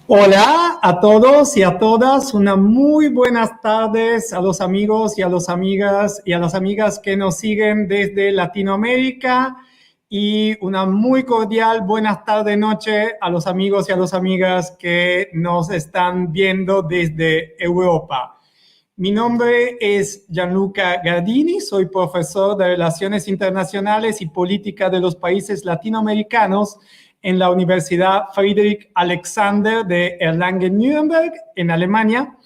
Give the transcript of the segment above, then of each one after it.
Hola a todos y a todas, una muy buenas tardes a los amigos y a las amigas que nos siguen desde Latinoamérica y una muy cordial buenas tardes noche a los amigos y a las amigas que nos están viendo desde Europa. Mi nombre es Gianluca Gardini, soy profesor de Relaciones Internacionales y Política de los Países Latinoamericanos en la Universidad Friedrich Alexander de Erlangen-Nuremberg, en Alemania,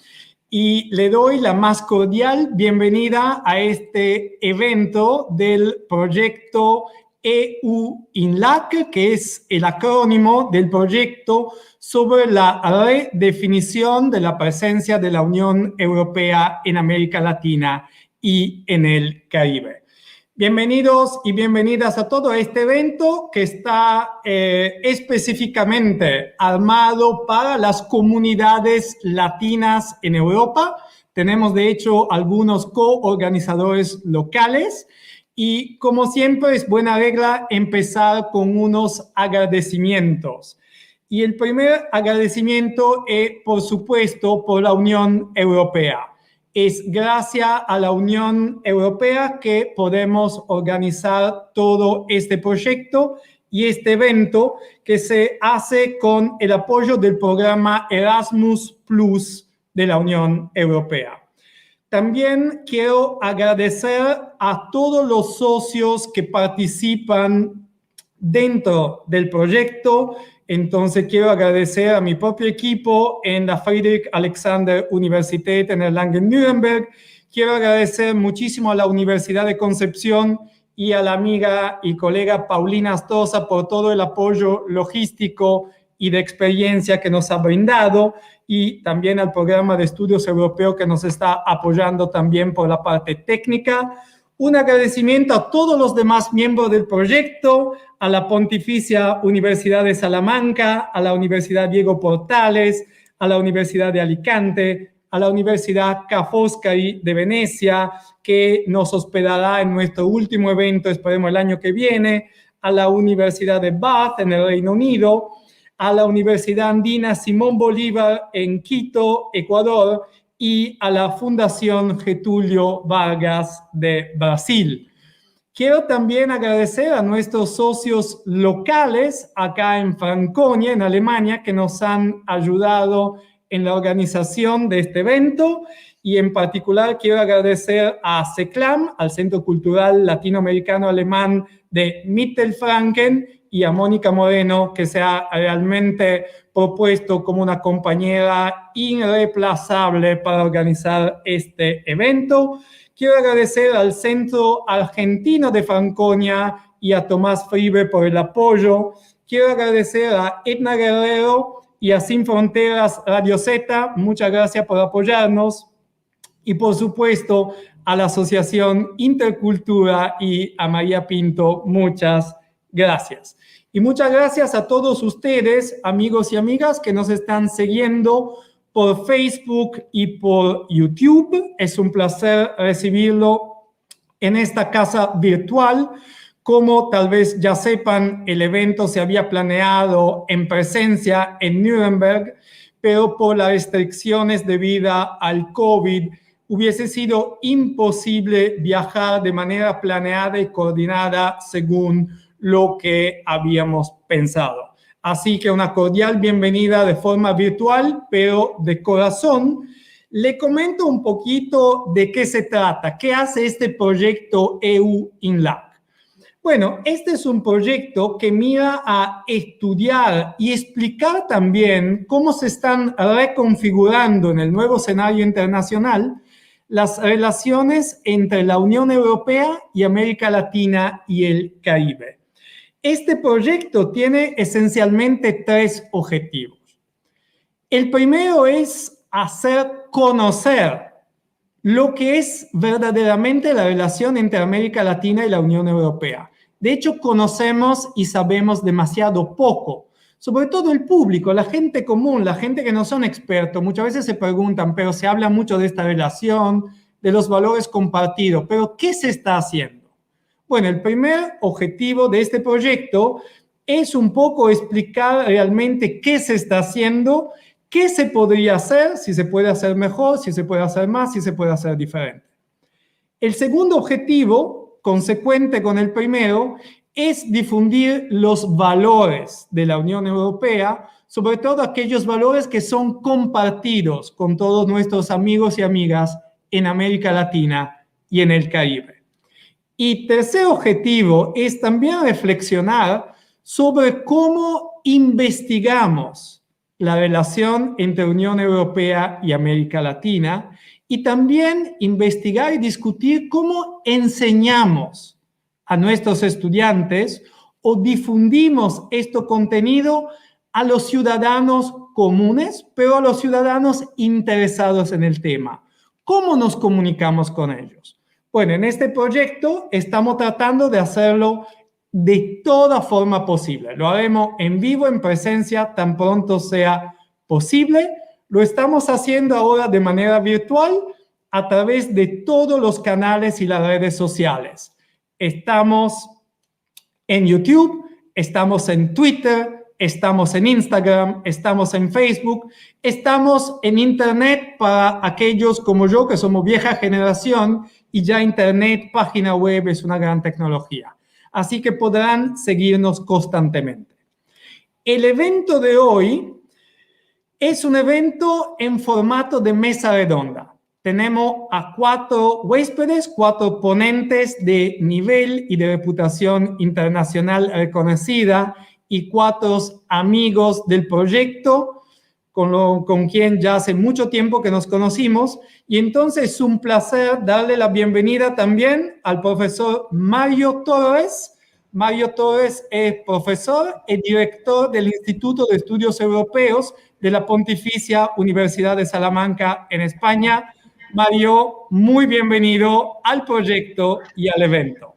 y le doy la más cordial bienvenida a este evento del proyecto EU-INLAC, que es el acrónimo del proyecto sobre la redefinición de la presencia de la Unión Europea en América Latina y en el Caribe. Bienvenidos y bienvenidas a todo este evento que está específicamente armado para las comunidades latinas en Europa. Tenemos, de hecho, algunos coorganizadores locales y, como siempre, es buena regla empezar con unos agradecimientos. Y el primer agradecimiento es, por supuesto, por la Unión Europea. Es gracias a la Unión Europea que podemos organizar todo este proyecto y este evento que se hace con el apoyo del programa Erasmus Plus de la Unión Europea. También quiero agradecer a todos los socios que participan dentro del proyecto. Entonces quiero agradecer a mi propio equipo en la Friedrich Alexander Universität en Erlangen-Nuremberg. Quiero agradecer muchísimo a la Universidad de Concepción y a la amiga y colega Paulina Astorza por todo el apoyo logístico y de experiencia que nos ha brindado, y también al programa de estudios europeo que nos está apoyando también por la parte técnica. Un agradecimiento a todos los demás miembros del proyecto, a la Pontificia Universidad de Salamanca, a la Universidad Diego Portales, a la Universidad de Alicante, a la Universidad Ca' Foscari de Venecia, que nos hospedará en nuestro último evento, esperemos el año que viene, a la Universidad de Bath en el Reino Unido, a la Universidad Andina Simón Bolívar en Quito, Ecuador, y a la Fundación Getúlio Vargas de Brasil. Quiero también agradecer a nuestros socios locales acá en Franconia, en Alemania, que nos han ayudado en la organización de este evento, y en particular quiero agradecer a CECLAM, al Centro Cultural Latinoamericano Alemán de Mittelfranken, y a Mónica Moreno, que se ha realmente propuesto como una compañera irreemplazable para organizar este evento. Quiero agradecer al Centro Argentino de Franconia y a Tomás Fribe por el apoyo. Quiero agradecer a Edna Guerrero y a Sin Fronteras Radio Z. Muchas gracias por apoyarnos. Y, por supuesto, a la Asociación Intercultura y a María Pinto. Muchas gracias. Y muchas gracias a todos ustedes, amigos y amigas, que nos están siguiendo por Facebook y por YouTube. Es un placer recibirlo en esta casa virtual. Como tal vez ya sepan, el evento se había planeado en presencia en Nuremberg, pero por las restricciones debido al COVID, hubiese sido imposible viajar de manera planeada y coordinada según lo que habíamos pensado. Así que una cordial bienvenida de forma virtual, pero de corazón. Le comento un poquito de qué se trata, qué hace este proyecto EU-INLAC. Bueno, este es un proyecto que mira a estudiar y explicar también cómo se están reconfigurando en el nuevo escenario internacional las relaciones entre la Unión Europea y América Latina y el Caribe. Este proyecto tiene esencialmente tres objetivos. El primero es hacer conocer lo que es verdaderamente la relación entre América Latina y la Unión Europea. De hecho, conocemos y sabemos demasiado poco, sobre todo el público, la gente común, la gente que no son expertos. Muchas veces se preguntan, pero se habla mucho de esta relación, de los valores compartidos, pero ¿qué se está haciendo? Bueno, el primer objetivo de este proyecto es un poco explicar realmente qué se está haciendo, ¿Qué se podría hacer? Si se puede hacer mejor, si se puede hacer más, si se puede hacer diferente. El segundo objetivo, consecuente con el primero, es difundir los valores de la Unión Europea, sobre todo aquellos valores que son compartidos con todos nuestros amigos y amigas en América Latina y en el Caribe. Y tercer objetivo es también reflexionar sobre cómo investigamos la relación entre Unión Europea y América Latina y también investigar y discutir cómo enseñamos a nuestros estudiantes o difundimos este contenido a los ciudadanos comunes, pero a los ciudadanos interesados en el tema. ¿Cómo nos comunicamos con ellos? Bueno, en este proyecto estamos tratando de hacerlo de toda forma posible. Lo haremos en vivo, en presencia, tan pronto sea posible. Lo estamos haciendo ahora de manera virtual a través de todos los canales y las redes sociales. Estamos en YouTube, estamos en Twitter, estamos en Instagram, estamos en Facebook, estamos en Internet para aquellos como yo que somos vieja generación y ya Internet, página web es una gran tecnología. Así que podrán seguirnos constantemente. El evento de hoy es un evento en formato de mesa redonda. Tenemos a 4 huéspedes, 4 ponentes de nivel y de reputación internacional reconocida y 4 amigos del proyecto con quien ya hace mucho tiempo que nos conocimos. Y entonces es un placer darle la bienvenida también al profesor Mario Torres. Mario Torres es profesor y director del Instituto de Estudios Europeos de la Pontificia Universidad de Salamanca en España. Mario, muy bienvenido al proyecto y al evento.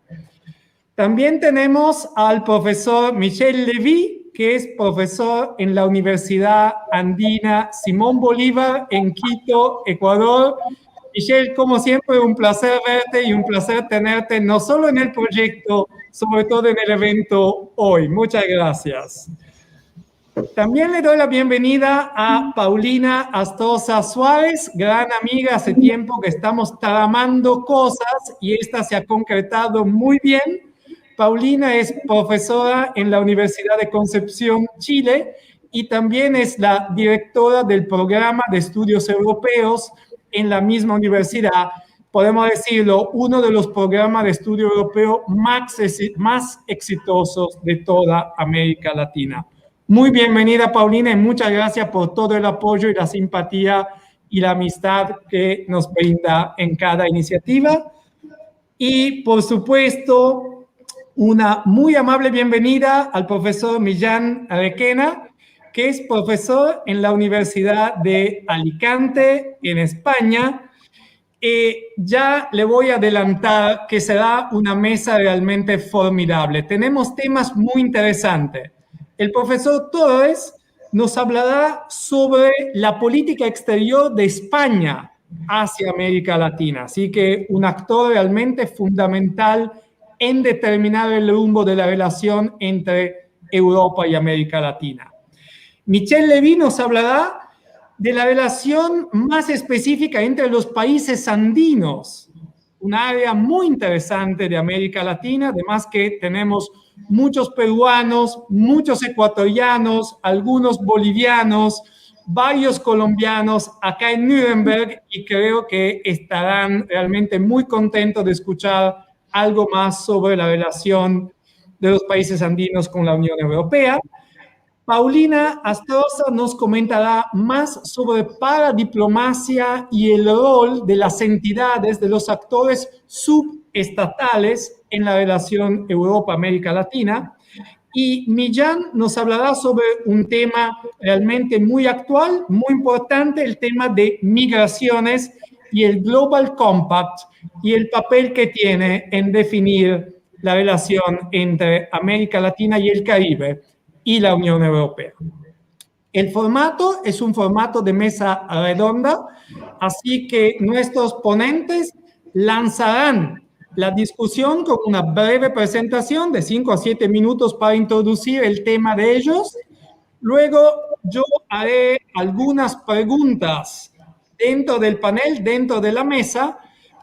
También tenemos al profesor Michel Levy, que es profesor en la Universidad Andina Simón Bolívar en Quito, Ecuador. Michel, como siempre, un placer verte y un placer tenerte no solo en el proyecto, sobre todo en el evento hoy. Muchas gracias. También le doy la bienvenida a Paulina Astroza Suárez, gran amiga, hace tiempo que estamos tramando cosas y esta se ha concretado muy bien. Paulina es profesora en la Universidad de Concepción, Chile, y también es la directora del programa de estudios europeos en la misma universidad. Podemos decirlo, uno de los programas de estudio europeo más exitosos de toda América Latina. Muy bienvenida, Paulina, y muchas gracias por todo el apoyo y la simpatía y la amistad que nos brinda en cada iniciativa. Y, por supuesto, una muy amable bienvenida al profesor Millán Requena, que es profesor en la Universidad de Alicante, en España. Ya le voy a adelantar que será una mesa realmente formidable. Tenemos temas muy interesantes. El profesor Torres nos hablará sobre la política exterior de España hacia América Latina. Así que un actor realmente fundamental en determinar el rumbo de la relación entre Europa y América Latina. Michel Levy nos hablará de la relación más específica entre los países andinos, un área muy interesante de América Latina, además que tenemos muchos peruanos, muchos ecuatorianos, algunos bolivianos, varios colombianos acá en Nuremberg y creo que estarán realmente muy contentos de escuchar algo más sobre la relación de los países andinos con la Unión Europea. Paulina Astroza nos comentará más sobre paradiplomacia y el rol de las entidades, de los actores subestatales en la relación Europa-América Latina. Y Millán nos hablará sobre un tema realmente muy actual, muy importante, el tema de migraciones y el Global Compact y el papel que tiene en definir la relación entre América Latina y el Caribe y la Unión Europea. El formato es un formato de mesa redonda, así que nuestros ponentes lanzarán la discusión con una breve presentación de 5 a 7 minutos para introducir el tema de ellos. Luego yo haré algunas preguntas dentro del panel, dentro de la mesa,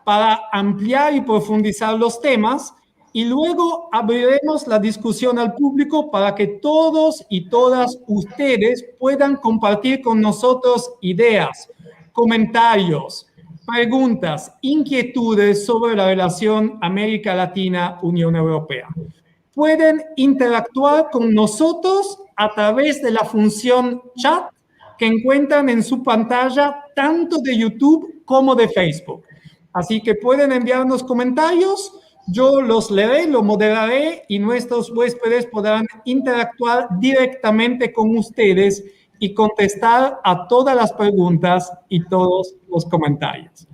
para ampliar y profundizar los temas y luego abriremos la discusión al público para que todos y todas ustedes puedan compartir con nosotros ideas, comentarios, preguntas, inquietudes sobre la relación América Latina-Unión Europea. Pueden interactuar con nosotros a través de la función chat que encuentran en su pantalla tanto de YouTube como de Facebook. Así que pueden enviarnos comentarios, yo los leeré, lo moderaré y nuestros huéspedes podrán interactuar directamente con ustedes y contestar a todas las preguntas y todos los comentarios.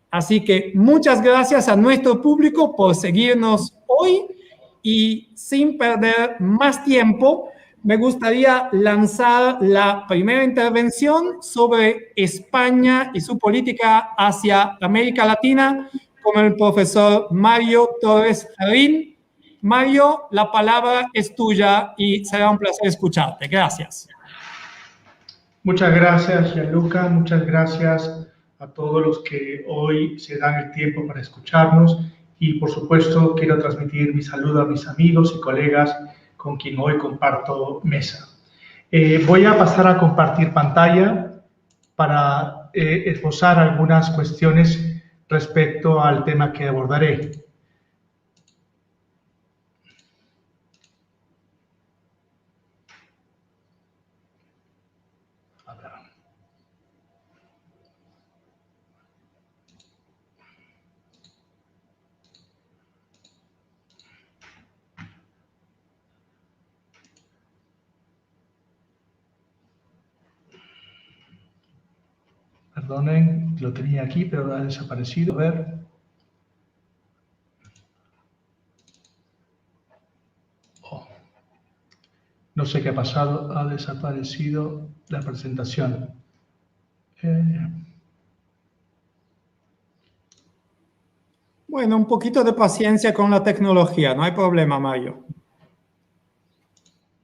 Así que muchas gracias a nuestro público por seguirnos hoy y sin perder más tiempo, me gustaría lanzar la primera intervención sobre España y su política hacia América Latina con el profesor Mario Torres Ferrín. Mario, la palabra es tuya y será un placer escucharte. Gracias. Muchas gracias, Gianluca. Muchas gracias a todos los que hoy se dan el tiempo para escucharnos. Y, por supuesto, quiero transmitir mi saludo a mis amigos y colegas con quien hoy comparto mesa. Voy a pasar a compartir pantalla para esbozar algunas cuestiones respecto al tema que abordaré. Perdonen, lo tenía aquí, pero ha desaparecido. A ver. Oh. No sé qué ha pasado, ha desaparecido la presentación. Bueno, un poquito de paciencia con la tecnología, no hay problema, Mario.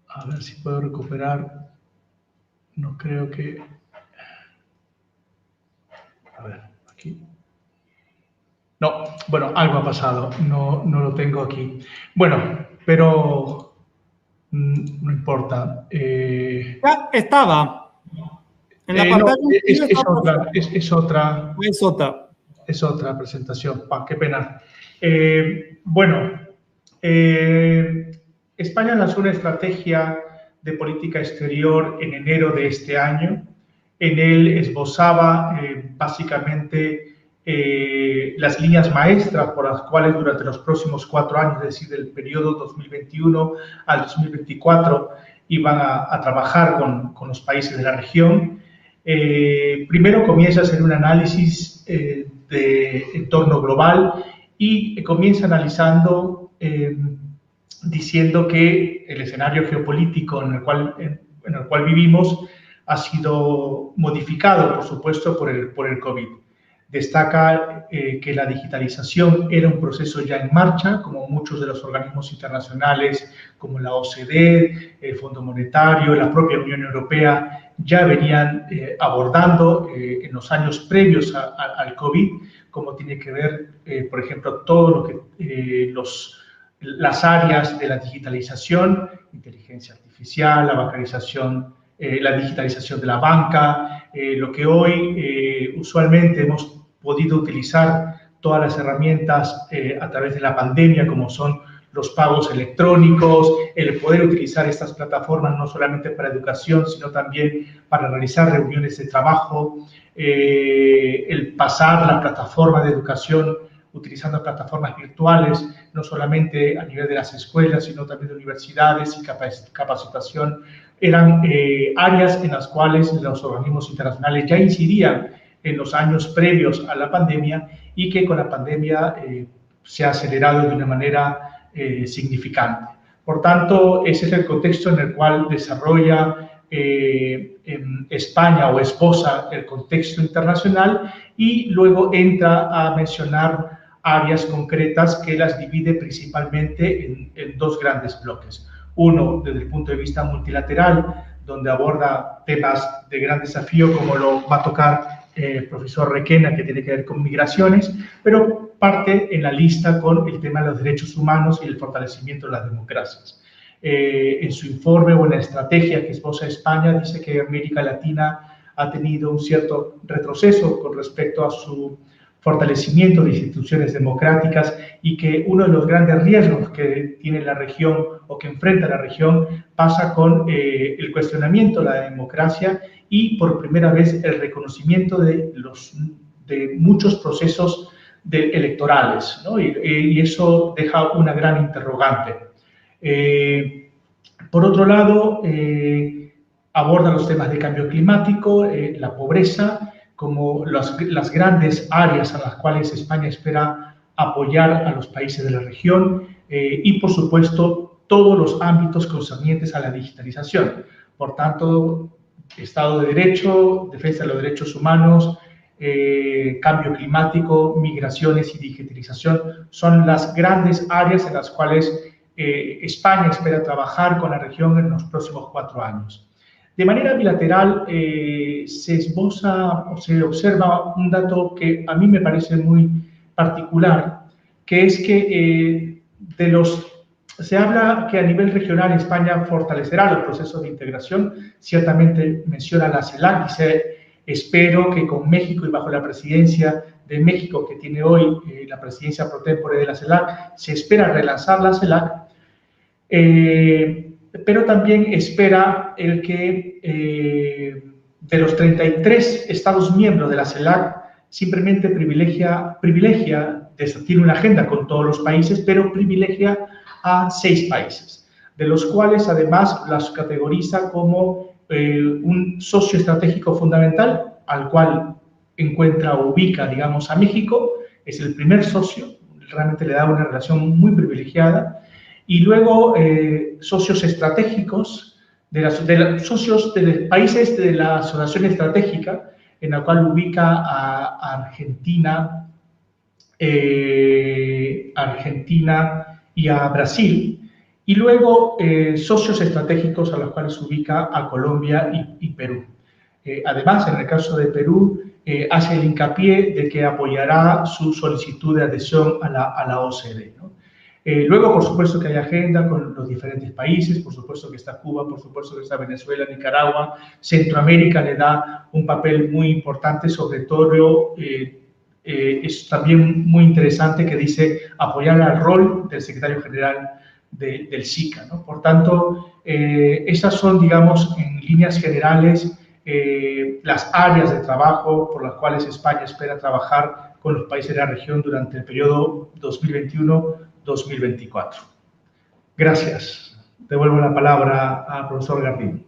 A ver si puedo recuperar. No creo que... A ver, aquí. No, bueno, algo ha pasado, no lo tengo aquí. Bueno, pero no importa. Ya estaba. En la pantalla. No, es otra. Es otra. Es otra presentación. Qué pena. Bueno, España lanzó una estrategia de política exterior en enero de este año. En él esbozaba básicamente las líneas maestras por las cuales durante los próximos 4 años, es decir, del periodo 2021 al 2024, iban a trabajar con los países de la región. Primero comienza a hacer un análisis de entorno global y comienza analizando, diciendo que el escenario geopolítico en el cual vivimos ha sido modificado, por supuesto, por el COVID. Destaca que la digitalización era un proceso ya en marcha, como muchos de los organismos internacionales, como la OCDE, el Fondo Monetario, la propia Unión Europea, ya venían abordando en los años previos al COVID, como tiene que ver, por ejemplo, todo lo que las áreas de la digitalización, inteligencia artificial, la bancarización, la digitalización de la banca, lo que hoy usualmente hemos podido utilizar todas las herramientas a través de la pandemia, como son los pagos electrónicos, el poder utilizar estas plataformas no solamente para educación, sino también para realizar reuniones de trabajo, el pasar la plataforma de educación utilizando plataformas virtuales, no solamente a nivel de las escuelas, sino también de universidades y capacitación, eran áreas en las cuales los organismos internacionales ya incidían en los años previos a la pandemia y que con la pandemia se ha acelerado de una manera significante. Por tanto, ese es el contexto en el cual desarrolla España o esposa el contexto internacional y luego entra a mencionar áreas concretas que las divide principalmente en 2 grandes bloques. Uno, desde el punto de vista multilateral, donde aborda temas de gran desafío, como lo va a tocar el profesor Requena, que tiene que ver con migraciones, pero parte en la lista con el tema de los derechos humanos y el fortalecimiento de las democracias. En su informe o en la estrategia que esboza España, dice que América Latina ha tenido un cierto retroceso con respecto a su fortalecimiento de instituciones democráticas y que uno de los grandes riesgos que tiene la región o que enfrenta la región pasa con el cuestionamiento de la democracia y por primera vez el reconocimiento de muchos procesos electorales, ¿no? Y eso deja una gran interrogante. Por otro lado, aborda los temas de cambio climático, la pobreza, como las grandes áreas a las cuales España espera apoyar a los países de la región y, por supuesto, todos los ámbitos concernientes a la digitalización. Por tanto, Estado de Derecho, defensa de los derechos humanos, cambio climático, migraciones y digitalización son las grandes áreas en las cuales España espera trabajar con la región en los próximos 4 años. De manera bilateral se esboza o se observa un dato que a mí me parece muy particular, que es que se habla que a nivel regional España fortalecerá los procesos de integración, ciertamente menciona la CELAC, dice, espero que con México y bajo la presidencia de México, que tiene hoy la presidencia pro tempore de la CELAC, se espera relanzar la CELAC, pero también espera el que de los 33 Estados miembros de la CELAC simplemente tiene una agenda con todos los países, pero privilegia a 6 países, de los cuales además las categoriza como un socio estratégico fundamental, al cual encuentra o ubica, digamos, a México, es el primer socio, realmente le da una relación muy privilegiada, y luego socios estratégicos, socios de los países de la asociación estratégica, en la cual ubica a Argentina y a Brasil, y luego socios estratégicos a los cuales ubica a Colombia y Perú. Además, en el caso de Perú, hace el hincapié de que apoyará su solicitud de adhesión a la OCDE, ¿no? Luego, por supuesto, que hay agenda con los diferentes países, por supuesto que está Cuba, por supuesto que está Venezuela, Nicaragua, Centroamérica le da un papel muy importante, sobre todo es también muy interesante que dice apoyar al rol del secretario general del SICA, ¿no? Por tanto, estas son, digamos, en líneas generales, las áreas de trabajo por las cuales España espera trabajar con los países de la región durante el periodo 2021-2024. Gracias. Devuelvo la palabra al profesor Gardini.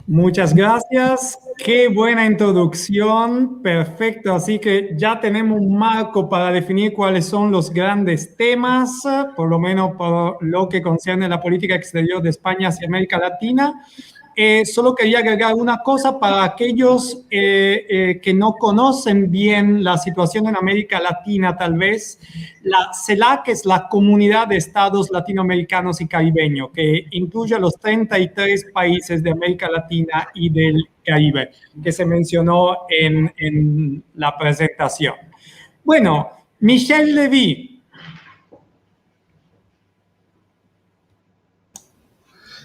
Muchas gracias. Qué buena introducción. Perfecto. Así que ya tenemos un marco para definir cuáles son los grandes temas, por lo menos por lo que concierne la política exterior de España hacia América Latina. Solo quería agregar una cosa para aquellos que no conocen bien la situación en América Latina, tal vez. La CELAC es la Comunidad de Estados Latinoamericanos y Caribeños, que incluye a los 33 países de América Latina y del Caribe, que se mencionó en la presentación. Bueno, Michel Levy.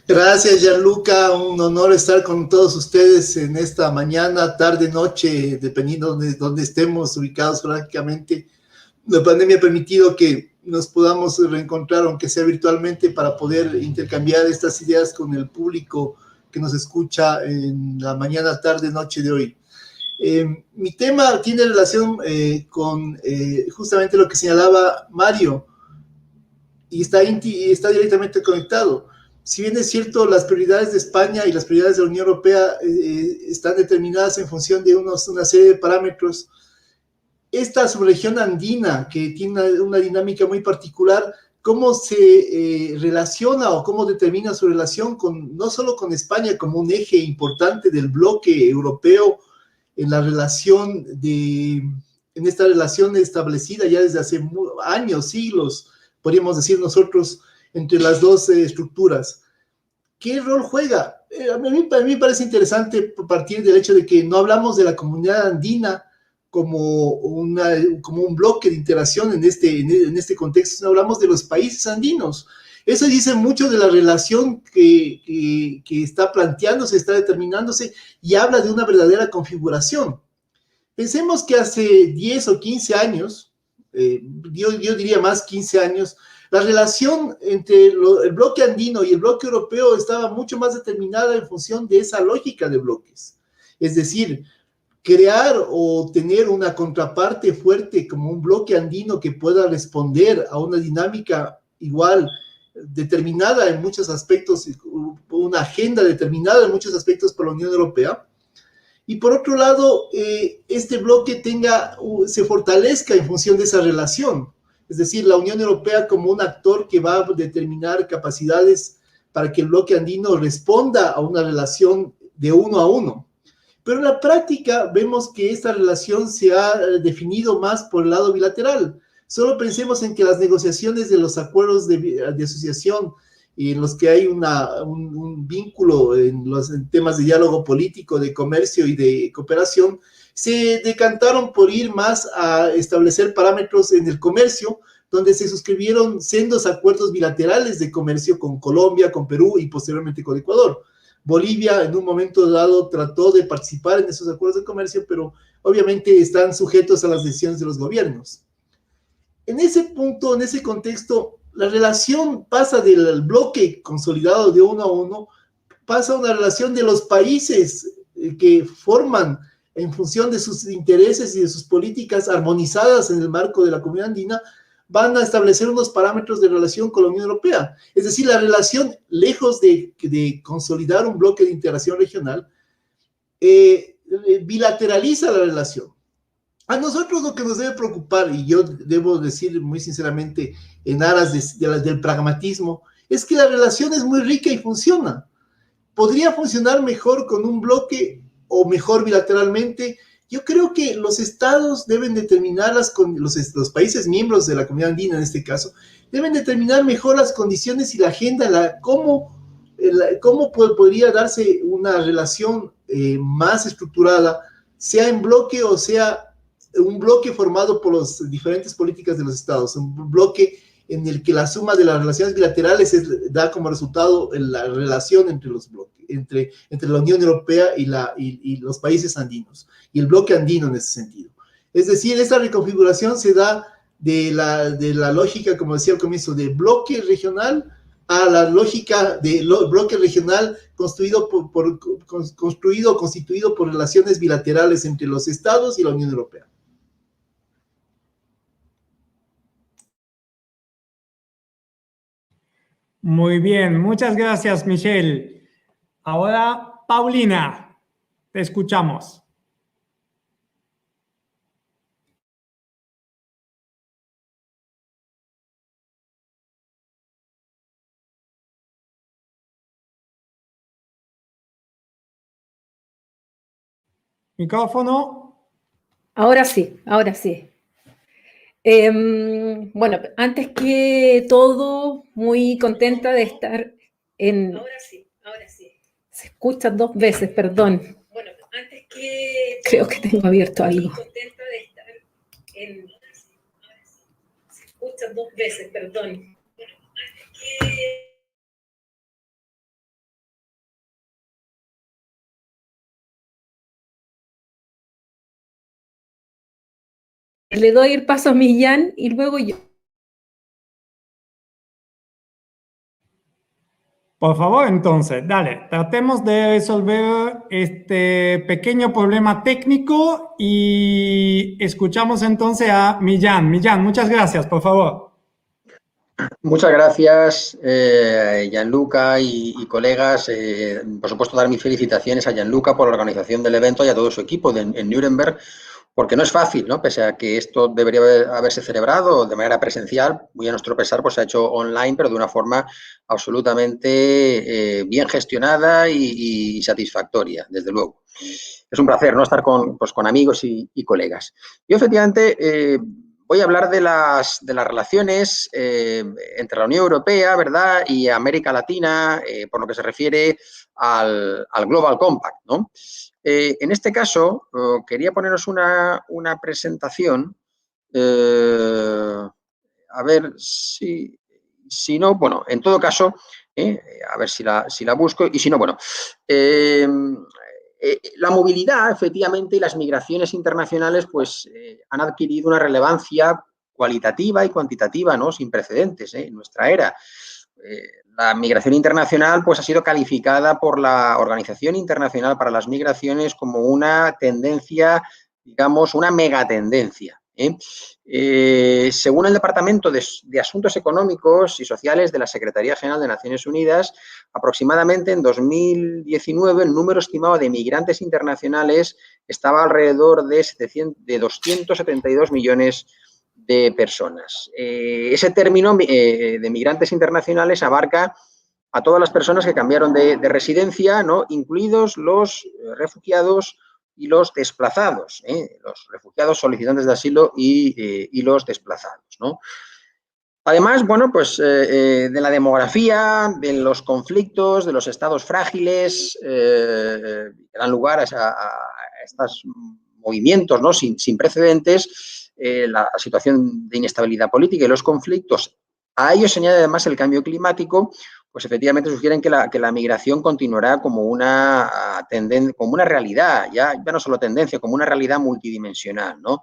Gracias, Gianluca. Un honor estar con todos ustedes en esta mañana, tarde, noche, dependiendo de dónde estemos ubicados prácticamente. La pandemia ha permitido que nos podamos reencontrar, aunque sea virtualmente, para poder intercambiar estas ideas con el público que nos escucha en la mañana, tarde, noche de hoy. Mi tema tiene relación con justamente lo que señalaba Mario y está directamente conectado. Si bien es cierto, las prioridades de España y las prioridades de la Unión Europea están determinadas en función de una serie de parámetros, esta subregión andina, que tiene una dinámica muy particular, ¿cómo se relaciona o cómo determina su relación no solo con España como un eje importante del bloque europeo en esta relación establecida ya desde hace años, siglos, podríamos decir nosotros, entre las dos estructuras? ¿Qué rol juega A mí me parece interesante partir del hecho de que no hablamos de la comunidad andina como un bloque de interacción en este contexto, sino hablamos de los países andinos. Eso dice mucho de la relación que está planteándose, está determinándose, y habla de una verdadera configuración. Pensemos que hace 10 o 15 años, yo diría más 15 años, la relación entre el bloque andino y el bloque europeo estaba mucho más determinada en función de esa lógica de bloques. Es decir, crear o tener una contraparte fuerte como un bloque andino que pueda responder a una dinámica igual determinada en muchos aspectos, una agenda determinada en muchos aspectos por la Unión Europea. Y por otro lado, este bloque se fortalezca en función de esa relación. Es decir, la Unión Europea como un actor que va a determinar capacidades para que el bloque andino responda a una relación de uno a uno. Pero en la práctica vemos que esta relación se ha definido más por el lado bilateral. Solo pensemos en que las negociaciones de los acuerdos de asociación y en los que hay un vínculo en temas de diálogo político, de comercio y de cooperación, se decantaron por ir más a establecer parámetros en el comercio, donde se suscribieron sendos acuerdos bilaterales de comercio con Colombia, con Perú y posteriormente con Ecuador. Bolivia en un momento dado trató de participar en esos acuerdos de comercio, pero obviamente están sujetos a las decisiones de los gobiernos. En ese punto, en ese contexto, la relación pasa del bloque consolidado de uno a uno, pasa a una relación de los países que forman en función de sus intereses y de sus políticas armonizadas en el marco de la comunidad andina, van a establecer unos parámetros de relación con la Unión Europea. Es decir, la relación, lejos de consolidar un bloque de integración regional, bilateraliza la relación. A nosotros lo que nos debe preocupar, y yo debo decir muy sinceramente en aras del pragmatismo, es que la relación es muy rica y funciona. Podría funcionar mejor con un bloque o mejor bilateralmente. Yo creo que los estados deben determinar los países miembros de la comunidad andina en este caso, deben determinar mejor las condiciones y la agenda, cómo podría darse una relación más estructurada, sea en bloque o sea un bloque formado por las diferentes políticas de los estados, un bloque en el que la suma de las relaciones bilaterales da como resultado la relación entre los bloques, entre la Unión Europea y los países andinos, y el bloque andino en ese sentido. Es decir, esta reconfiguración se da de la lógica, como decía al comienzo, de bloque regional a la lógica de bloque regional constituido por relaciones bilaterales entre los estados y la Unión Europea. Muy bien, muchas gracias, Michelle. Ahora, Paulina, te escuchamos. Micrófono. Ahora sí, ahora sí. Bueno, antes que todo, muy contenta de estar en... Ahora sí, ahora sí. Se escucha 2 veces, perdón. Bueno, antes que... Creo que tengo abierto algo. Muy contenta de estar en... Ahora sí, ahora sí. Se escucha 2 veces, perdón. Bueno, antes que... Le doy el paso a Millán y luego yo. Por favor, entonces, dale, tratemos de resolver este pequeño problema técnico y escuchamos entonces a Millán. Millán, muchas gracias, por favor. Muchas gracias, Gianluca y colegas. Por supuesto, dar mis felicitaciones a Gianluca por la organización del evento y a todo su equipo en Nuremberg, porque no es fácil, ¿no? Pese a que esto debería haberse celebrado de manera presencial, muy a nuestro pesar, pues se ha hecho online, pero de una forma absolutamente bien gestionada y satisfactoria, desde luego. Es un placer, ¿no? Estar con amigos y colegas. Yo, efectivamente, voy a hablar de las relaciones entre la Unión Europea, ¿verdad?, y América Latina, por lo que se refiere al Global Compact, ¿no? En este caso, quería poneros una presentación, a ver si no, bueno, en todo caso, a ver si la busco, y si no, bueno, la movilidad, efectivamente, y las migraciones internacionales, pues, han adquirido una relevancia cualitativa y cuantitativa, ¿no?, sin precedentes, en nuestra era. La migración internacional, pues, ha sido calificada por la Organización Internacional para las Migraciones como una tendencia, digamos, una megatendencia. Según el Departamento de Asuntos Económicos y Sociales de la Secretaría General de Naciones Unidas, aproximadamente en 2019 el número estimado de migrantes internacionales estaba alrededor de 272 millones de personas. Ese término de migrantes internacionales abarca a todas las personas que cambiaron de residencia, ¿no?, incluidos los refugiados y los desplazados, los refugiados solicitantes de asilo y los desplazados, ¿no? Además, bueno, pues de la demografía, de los conflictos, de los estados frágiles, que dan lugar a estos movimientos, ¿no?, sin precedentes, la situación de inestabilidad política y los conflictos. A ello se añade además el cambio climático, pues efectivamente sugieren que la migración continuará como una como una realidad, ya no solo tendencia, como una realidad multidimensional, ¿no?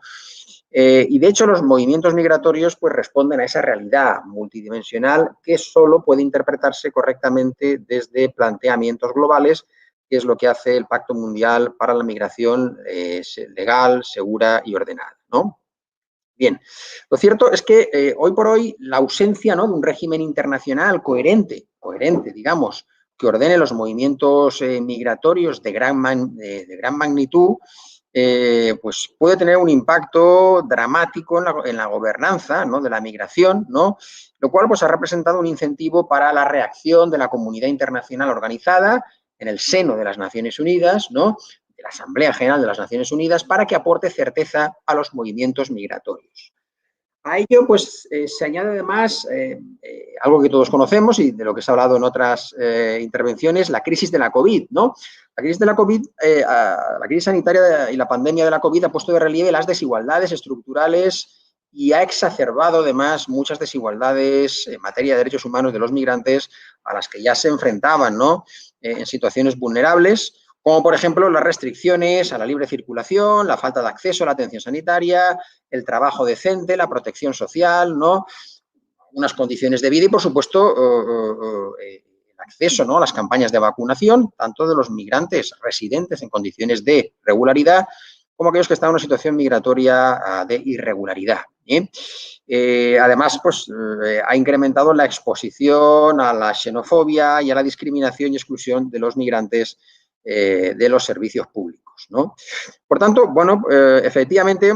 Y de hecho los movimientos migratorios, pues, responden a esa realidad multidimensional que solo puede interpretarse correctamente desde planteamientos globales, que es lo que hace el Pacto Mundial para la Migración legal, segura y ordenada, ¿no? Bien, lo cierto es que hoy por hoy la ausencia, ¿no?, de un régimen internacional coherente, digamos, que ordene los movimientos migratorios de gran magnitud, pues puede tener un impacto dramático en la gobernanza, ¿no?, de la migración, ¿no?, lo cual, pues, ha representado un incentivo para la reacción de la comunidad internacional organizada en el seno de las Naciones Unidas, ¿no?, de la Asamblea General de las Naciones Unidas, para que aporte certeza a los movimientos migratorios. A ello, pues, se añade además algo que todos conocemos y de lo que se ha hablado en otras intervenciones, la crisis de la COVID, ¿no? La crisis de la COVID, la crisis sanitaria y la pandemia de la COVID ha puesto de relieve las desigualdades estructurales y ha exacerbado además muchas desigualdades en materia de derechos humanos de los migrantes a las que ya se enfrentaban, ¿no?, en situaciones vulnerables, como por ejemplo las restricciones a la libre circulación, la falta de acceso a la atención sanitaria, el trabajo decente, la protección social, ¿no?, unas condiciones de vida y, por supuesto, el acceso, ¿no?, a las campañas de vacunación, tanto de los migrantes residentes en condiciones de regularidad como aquellos que están en una situación migratoria de irregularidad. Además, pues, ha incrementado la exposición a la xenofobia y a la discriminación y exclusión de los migrantes de los servicios públicos, ¿no? Por tanto, bueno, efectivamente,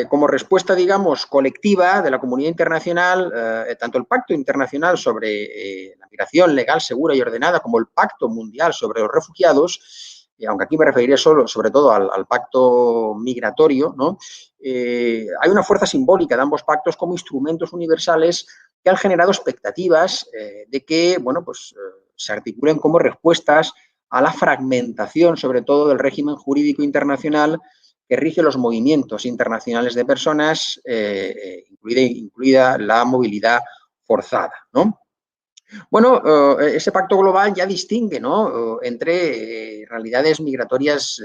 como respuesta, digamos, colectiva de la comunidad internacional, tanto el Pacto Internacional sobre la Migración Legal, Segura y Ordenada como el Pacto Mundial sobre los Refugiados, aunque aquí me referiré sobre todo al pacto migratorio, ¿no?, hay una fuerza simbólica de ambos pactos como instrumentos universales que han generado expectativas de que, bueno, pues se articulen como respuestas a la fragmentación, sobre todo, del régimen jurídico internacional que rige los movimientos internacionales de personas, incluida la movilidad forzada, ¿no? Bueno, ese pacto global ya distingue, ¿no?, entre realidades migratorias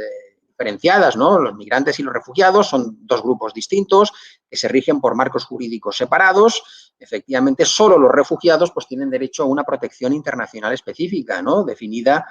diferenciadas, ¿no? Los migrantes y los refugiados son dos grupos distintos que se rigen por marcos jurídicos separados. Efectivamente, solo los refugiados, pues, tienen derecho a una protección internacional específica, ¿no?, definida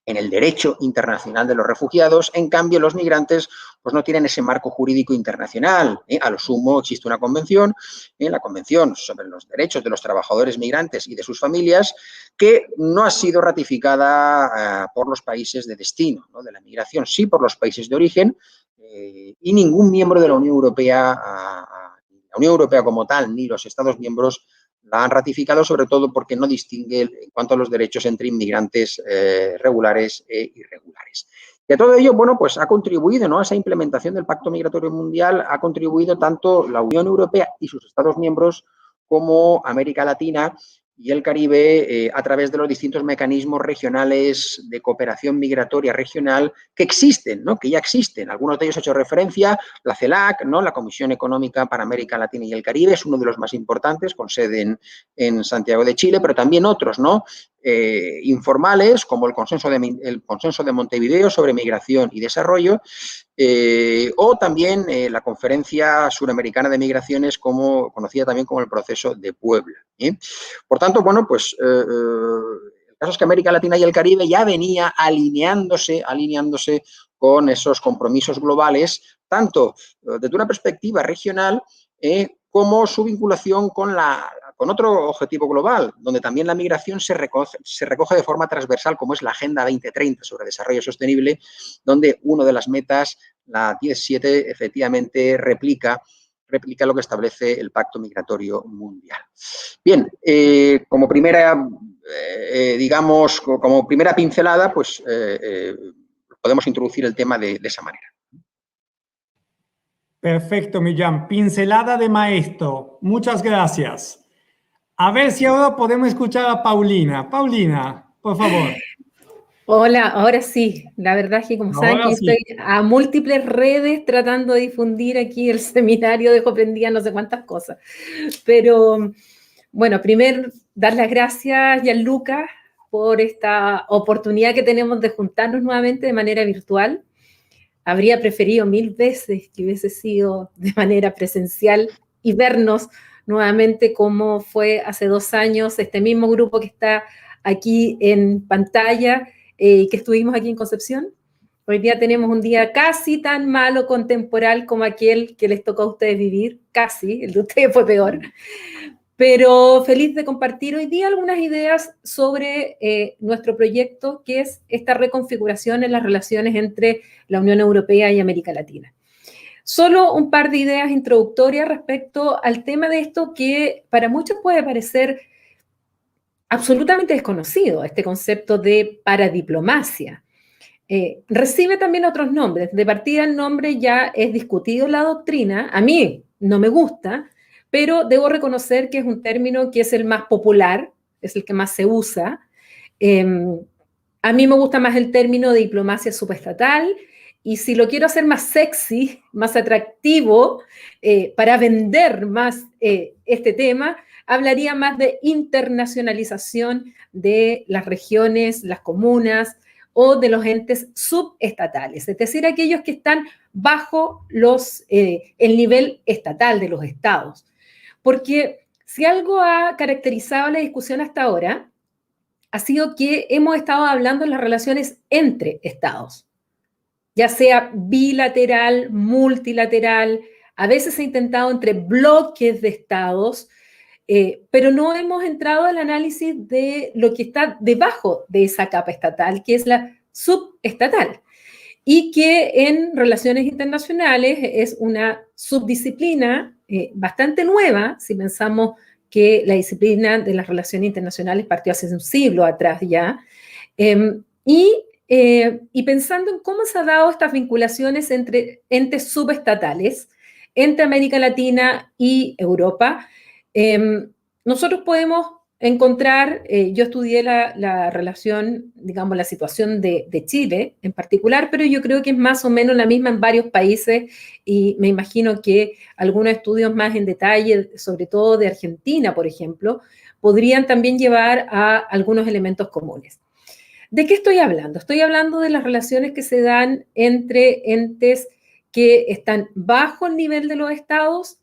en el derecho internacional de los refugiados. En cambio, los migrantes, pues, no tienen ese marco jurídico internacional. A lo sumo existe una convención, la Convención sobre los Derechos de los Trabajadores Migrantes y de sus Familias, que no ha sido ratificada por los países de destino, ¿no?, de la migración, sí por los países de origen, y ningún miembro de la Unión Europea como tal, ni los Estados miembros la han ratificado, sobre todo porque no distingue en cuanto a los derechos entre inmigrantes regulares e irregulares. Y a todo ello, bueno, pues ha contribuido, ¿no?, a esa implementación del Pacto Migratorio Mundial, ha contribuido tanto la Unión Europea y sus Estados miembros como América Latina y el Caribe a través de los distintos mecanismos regionales de cooperación migratoria regional que existen, ¿no?, que ya existen. Algunos de ellos he hecho referencia, la CELAC, ¿no?, la Comisión Económica para América Latina y el Caribe, es uno de los más importantes, con sede en Santiago de Chile, pero también otros, ¿no?, informales, como el consenso de Montevideo sobre migración y desarrollo, o también la Conferencia Suramericana de Migraciones, conocida también como el Proceso de Puebla. Por tanto, bueno, pues el caso es que América Latina y el Caribe ya venía alineándose con esos compromisos globales, tanto desde una perspectiva regional como su vinculación con otro objetivo global, donde también la migración se recoge de forma transversal, como es la Agenda 2030 sobre Desarrollo Sostenible, donde una de las metas, la 17, efectivamente replica lo que establece el Pacto Migratorio Mundial. Bien, como primera, digamos, como primera pincelada, pues podemos introducir el tema de esa manera. Perfecto, Millán. Pincelada de maestro. Muchas gracias. A ver si ahora podemos escuchar a Paulina. Paulina, por favor. Hola, ahora sí. La verdad es que como saben que yo estoy a múltiples redes tratando de difundir aquí el seminario de Comprendía no sé cuántas cosas. Pero bueno, primero dar las gracias, Gianluca, por esta oportunidad que tenemos de juntarnos nuevamente de manera virtual. Habría preferido 1000 veces que hubiese sido de manera presencial y vernos nuevamente como fue hace 2 años este mismo grupo que está aquí en pantalla, que estuvimos aquí en Concepción. Hoy día tenemos un día casi tan malo contemporáneo como aquel que les tocó a ustedes vivir, casi, el de ustedes fue peor. Pero feliz de compartir hoy día algunas ideas sobre nuestro proyecto, que es esta reconfiguración en las relaciones entre la Unión Europea y América Latina. Solo un par de ideas introductorias respecto al tema de esto que para muchos puede parecer absolutamente desconocido, este concepto de paradiplomacia. Recibe también otros nombres. De partida el nombre ya es discutido en la doctrina. A mí no me gusta, pero debo reconocer que es un término que es el más popular, es el que más se usa. A mí me gusta más el término de diplomacia subestatal, y si lo quiero hacer más sexy, más atractivo, para vender más este tema, hablaría más de internacionalización de las regiones, las comunas o de los entes subestatales, es decir, aquellos que están bajo el nivel estatal de los estados. Porque si algo ha caracterizado la discusión hasta ahora, ha sido que hemos estado hablando de las relaciones entre estados, ya sea bilateral, multilateral, a veces se ha intentado entre bloques de estados, pero no hemos entrado al análisis de lo que está debajo de esa capa estatal, que es la subestatal, y que en relaciones internacionales es una subdisciplina bastante nueva, si pensamos que la disciplina de las relaciones internacionales partió hace un siglo atrás ya, y pensando en cómo se han dado estas vinculaciones entre entes subestatales, entre América Latina y Europa, nosotros podemos encontrar, yo estudié la relación, digamos, la situación de Chile en particular, pero yo creo que es más o menos la misma en varios países, y me imagino que algunos estudios más en detalle, sobre todo de Argentina, por ejemplo, podrían también llevar a algunos elementos comunes. ¿De qué estoy hablando? Estoy hablando de las relaciones que se dan entre entes que están bajo el nivel de los estados.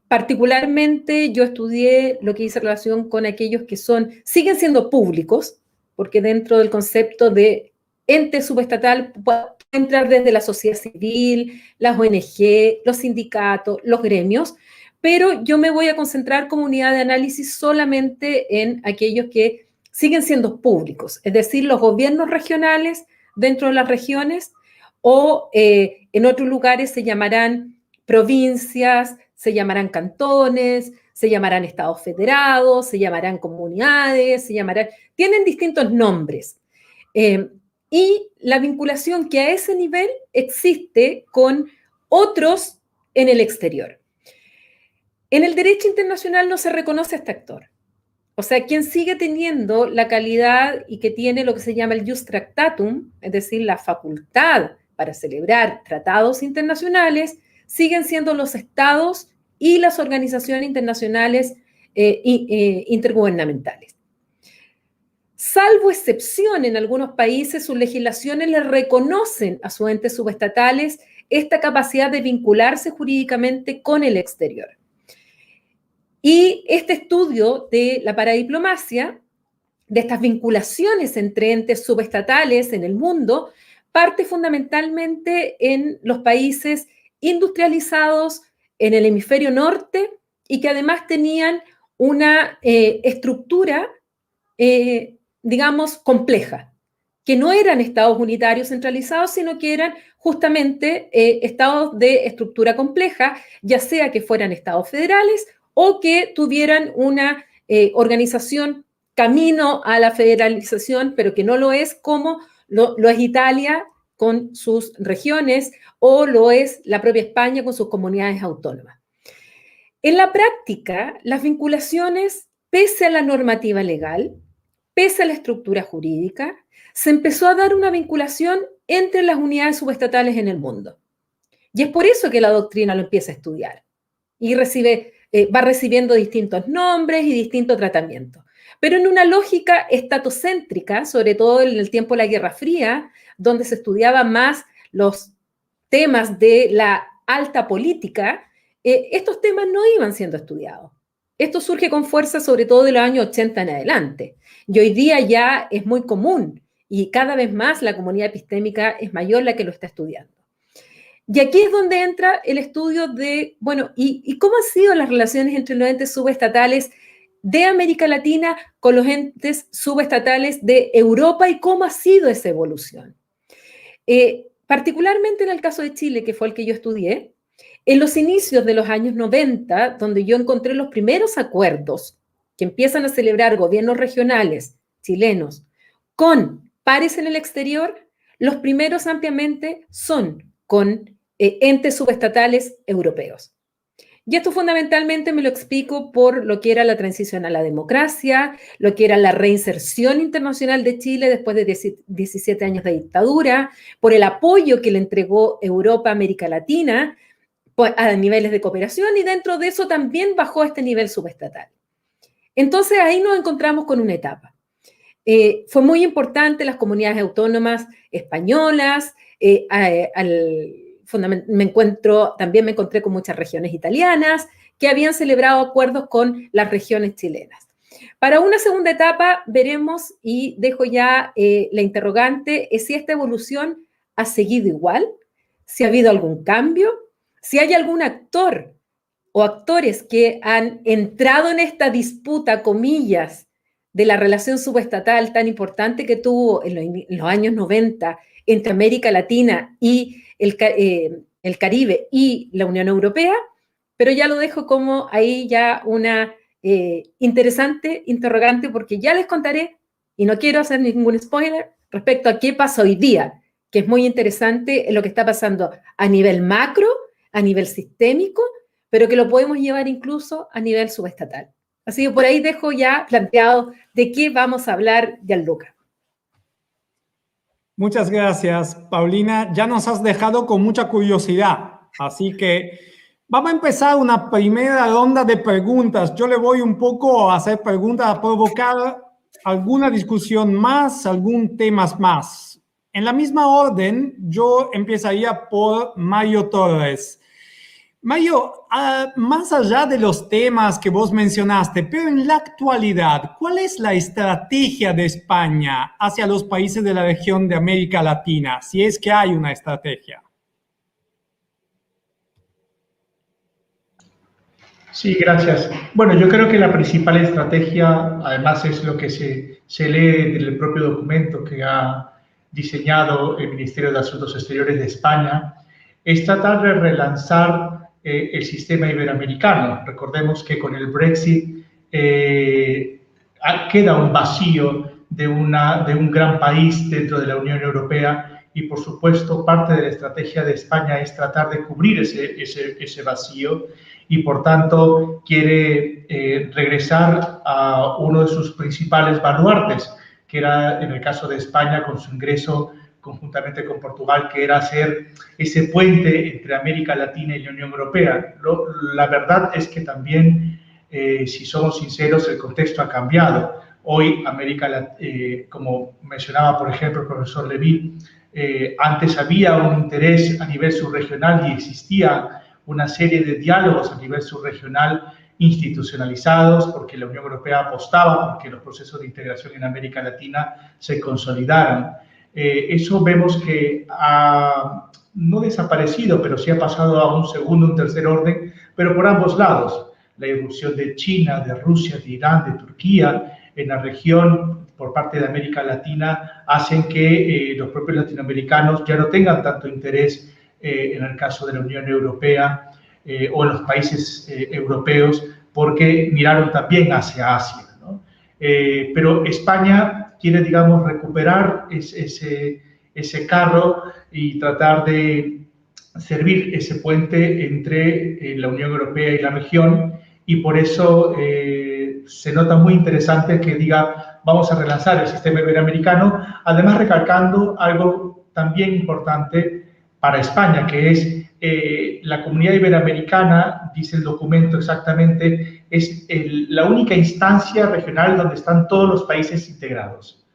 Particularmente yo estudié lo que dice relación con aquellos que siguen siendo públicos, porque dentro del concepto de ente subestatal puede entrar desde la sociedad civil, las ONG, los sindicatos, los gremios, pero yo me voy a concentrar como unidad de análisis solamente en aquellos que siguen siendo públicos, es decir, los gobiernos regionales dentro de las regiones, o en otros lugares se llamarán provincias, se llamarán cantones, se llamarán estados federados, se llamarán comunidades, tienen distintos nombres. y la vinculación que a ese nivel existe con otros en el exterior. En el derecho internacional no se reconoce a este actor. O sea, quien sigue teniendo la calidad y que tiene lo que se llama el jus tractatum, es decir, la facultad para celebrar tratados internacionales, siguen siendo los estados y las organizaciones internacionales intergubernamentales. Salvo excepción, en algunos países sus legislaciones le reconocen a sus entes subestatales esta capacidad de vincularse jurídicamente con el exterior. Y este estudio de la paradiplomacia, de estas vinculaciones entre entes subestatales en el mundo, parte fundamentalmente en los países industrializados en el hemisferio norte y que además tenían una estructura, digamos, compleja, que no eran estados unitarios centralizados, sino que eran justamente estados de estructura compleja, ya sea que fueran estados federales o que tuvieran una organización camino a la federalización, pero que no lo es, como lo es Italia con sus regiones o lo es la propia España con sus comunidades autónomas. En la práctica, las vinculaciones, pese a la normativa legal, pese a la estructura jurídica, se empezó a dar una vinculación entre las unidades subestatales en el mundo. Y es por eso que la doctrina lo empieza a estudiar y va recibiendo distintos nombres y distintos tratamientos. Pero en una lógica estatocéntrica, sobre todo en el tiempo de la Guerra Fría, donde se estudiaban más los temas de la alta política, estos temas no iban siendo estudiados. Esto surge con fuerza sobre todo de los años 80 en adelante. Y hoy día ya es muy común y cada vez más la comunidad epistémica es mayor la que lo está estudiando. Y aquí es donde entra el estudio de, bueno, ¿y cómo han sido las relaciones entre los entes subestatales de América Latina con los entes subestatales de Europa y cómo ha sido esa evolución? Particularmente en el caso de Chile, que fue el que yo estudié, en los inicios de los años 90, donde yo encontré los primeros acuerdos que empiezan a celebrar gobiernos regionales chilenos con pares en el exterior, los primeros ampliamente son con entes subestatales europeos. Y esto fundamentalmente me lo explico por lo que era la transición a la democracia, lo que era la reinserción internacional de Chile después de 17 años de dictadura, por el apoyo que le entregó Europa a América Latina a niveles de cooperación, y dentro de eso también bajó a este nivel subestatal. Entonces ahí nos encontramos con una etapa. Fue muy importante las comunidades autónomas españolas, también me encontré con muchas regiones italianas que habían celebrado acuerdos con las regiones chilenas. Para una segunda etapa veremos, y dejo ya la interrogante, es si esta evolución ha seguido igual, si ha habido algún cambio, si hay algún actor o actores que han entrado en esta disputa, comillas, de la relación subestatal tan importante que tuvo en los años 90 entre América Latina y el Caribe y la Unión Europea, pero ya lo dejo como ahí ya una interesante interrogante, porque ya les contaré, y no quiero hacer ningún spoiler, respecto a qué pasa hoy día, que es muy interesante en lo que está pasando a nivel macro, a nivel sistémico, pero que lo podemos llevar incluso a nivel subestatal. Así que por ahí dejo ya planteado de qué vamos a hablar, Gianluca. Muchas gracias, Paulina. Ya nos has dejado con mucha curiosidad, así que vamos a empezar una primera ronda de preguntas. Yo le voy un poco a hacer preguntas, a provocar alguna discusión más, algún tema más. En la misma orden, yo empezaría por Mario Torres. Mario, más allá de los temas que vos mencionaste, pero en la actualidad, ¿cuál es la estrategia de España hacia los países de la región de América Latina, si es que hay una estrategia? Sí, gracias. Bueno, yo creo que la principal estrategia, además, es lo que se lee del propio documento que ha diseñado el Ministerio de Asuntos Exteriores de España, es tratar de relanzar el sistema iberoamericano. Recordemos que con el Brexit queda un vacío de un gran país dentro de la Unión Europea y, por supuesto, parte de la estrategia de España es tratar de cubrir ese vacío y, por tanto, quiere regresar a uno de sus principales baluartes, que era, en el caso de España, con su ingreso conjuntamente con Portugal, que era hacer ese puente entre América Latina y la Unión Europea. La verdad es que también, si somos sinceros, el contexto ha cambiado. Hoy como mencionaba, por ejemplo, el profesor Levy, antes había un interés a nivel subregional y existía una serie de diálogos a nivel subregional institucionalizados porque la Unión Europea apostaba porque los procesos de integración en América Latina se consolidaran. Eso vemos que ha no desaparecido, pero sí ha pasado a un segundo, un tercer orden, pero por ambos lados. La irrupción de China, de Rusia, de Irán, de Turquía en la región por parte de América Latina hacen que los propios latinoamericanos ya no tengan tanto interés en el caso de la Unión Europea o en los países europeos porque miraron también hacia Asia, ¿no? Pero España quiere, digamos, recuperar ese carro y tratar de servir ese puente entre la Unión Europea y la región, y por eso se nota muy interesante que diga vamos a relanzar el sistema iberoamericano, además recalcando algo también importante para España, que es la comunidad iberoamericana, dice el documento exactamente, es la única instancia regional donde están todos los países integrados.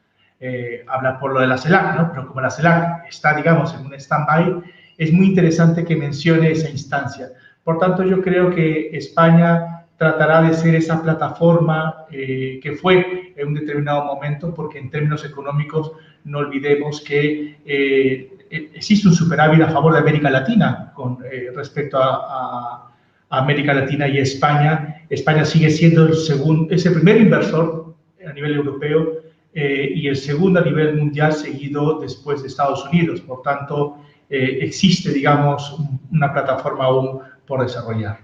Habla por lo de la CELAC, ¿no? Pero como la CELAC está, digamos, en un stand-by, es muy interesante que mencione esa instancia. Por tanto, yo creo que España tratará de ser esa plataforma que fue en un determinado momento, porque en términos económicos no olvidemos que existe un superávit a favor de América Latina con respecto a América Latina y España. España sigue siendo es el primer inversor a nivel europeo y el segundo a nivel mundial, seguido después de Estados Unidos. Por tanto, existe, digamos, una plataforma aún por desarrollar.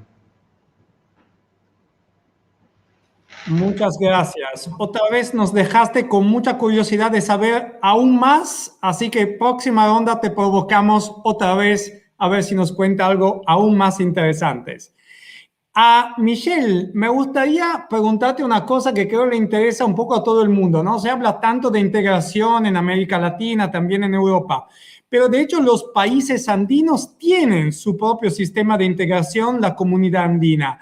Muchas gracias. Otra vez nos dejaste con mucha curiosidad de saber aún más, así que próxima ronda te provocamos otra vez a ver si nos cuenta algo aún más interesante. A Michelle, me gustaría preguntarte una cosa que creo le interesa un poco a todo el mundo, ¿no? Se habla tanto de integración en América Latina, también en Europa, pero de hecho los países andinos tienen su propio sistema de integración, la Comunidad Andina.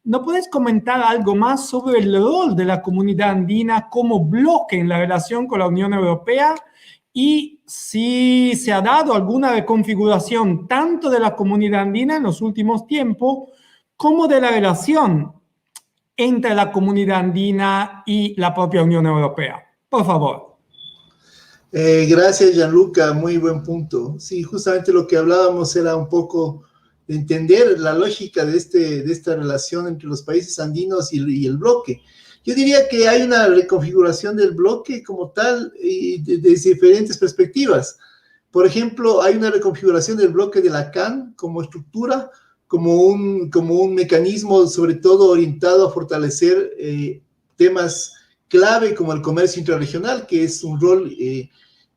¿No puedes comentar algo más sobre el rol de la Comunidad Andina como bloque en la relación con la Unión Europea y si se ha dado alguna reconfiguración tanto de la Comunidad Andina en los últimos tiempos como de la relación entre la Comunidad Andina y la propia Unión Europea? Por favor. Gracias, Gianluca, muy buen punto. Sí, justamente lo que hablábamos era un poco de entender la lógica de esta relación entre los países andinos y el bloque. Yo diría que hay una reconfiguración del bloque como tal y desde diferentes perspectivas. Por ejemplo, hay una reconfiguración del bloque de la CAN como estructura, como un mecanismo sobre todo orientado a fortalecer temas clave como el comercio intrarregional, que es un rol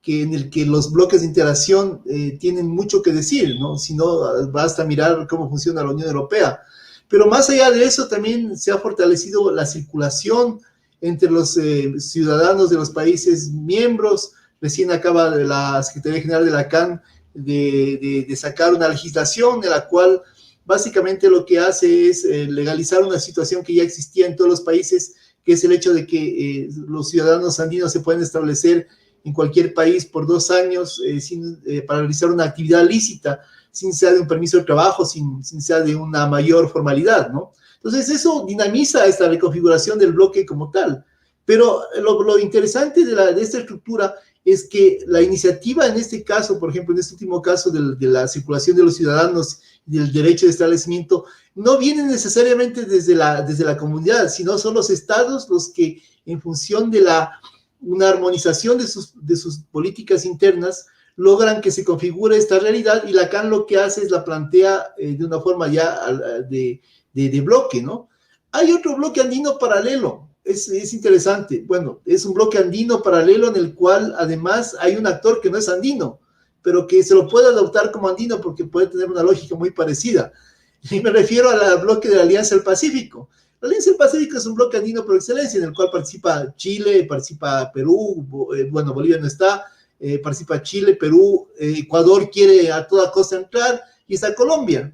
en el que los bloques de integración tienen mucho que decir, ¿no? Si no, basta mirar cómo funciona la Unión Europea. Pero más allá de eso, también se ha fortalecido la circulación entre los ciudadanos de los países miembros. Recién acaba la Secretaría General de la CAN de sacar una legislación en la cual básicamente lo que hace es legalizar una situación que ya existía en todos los países, que es el hecho de que los ciudadanos andinos se pueden establecer en cualquier país por 2 años para realizar una actividad lícita, sin sea de un permiso de trabajo, sin sea de una mayor formalidad, ¿no? Entonces eso dinamiza esta reconfiguración del bloque como tal. Pero lo interesante de esta estructura es que la iniciativa en este caso, por ejemplo, en este último caso de la circulación de los ciudadanos y del derecho de establecimiento, no viene necesariamente desde la comunidad, sino son los estados los que, en función de una armonización de sus políticas internas, logran que se configure esta realidad, y la CAN lo que hace es la plantea de una forma ya de bloque, ¿no? Hay otro bloque andino paralelo, es interesante. Bueno, es un bloque andino paralelo en el cual además hay un actor que no es andino, pero que se lo puede adoptar como andino porque puede tener una lógica muy parecida. Y me refiero al bloque de la Alianza del Pacífico. La Alianza del Pacífico es un bloque andino por excelencia, en el cual participa Chile, participa Perú, bueno, Bolivia no está, participa Chile, Perú, Ecuador quiere a toda costa entrar, y está Colombia.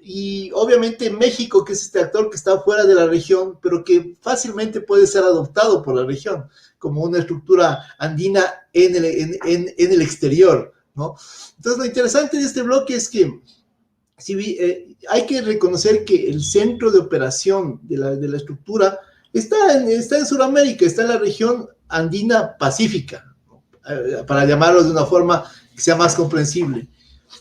Y obviamente México, que es este actor que está fuera de la región, pero que fácilmente puede ser adoptado por la región como una estructura andina en el exterior, ¿no? Entonces, lo interesante de este bloque es que hay que reconocer que el centro de operación de la estructura está en Sudamérica, está en la región andina pacífica, ¿no? Para llamarlo de una forma que sea más comprensible,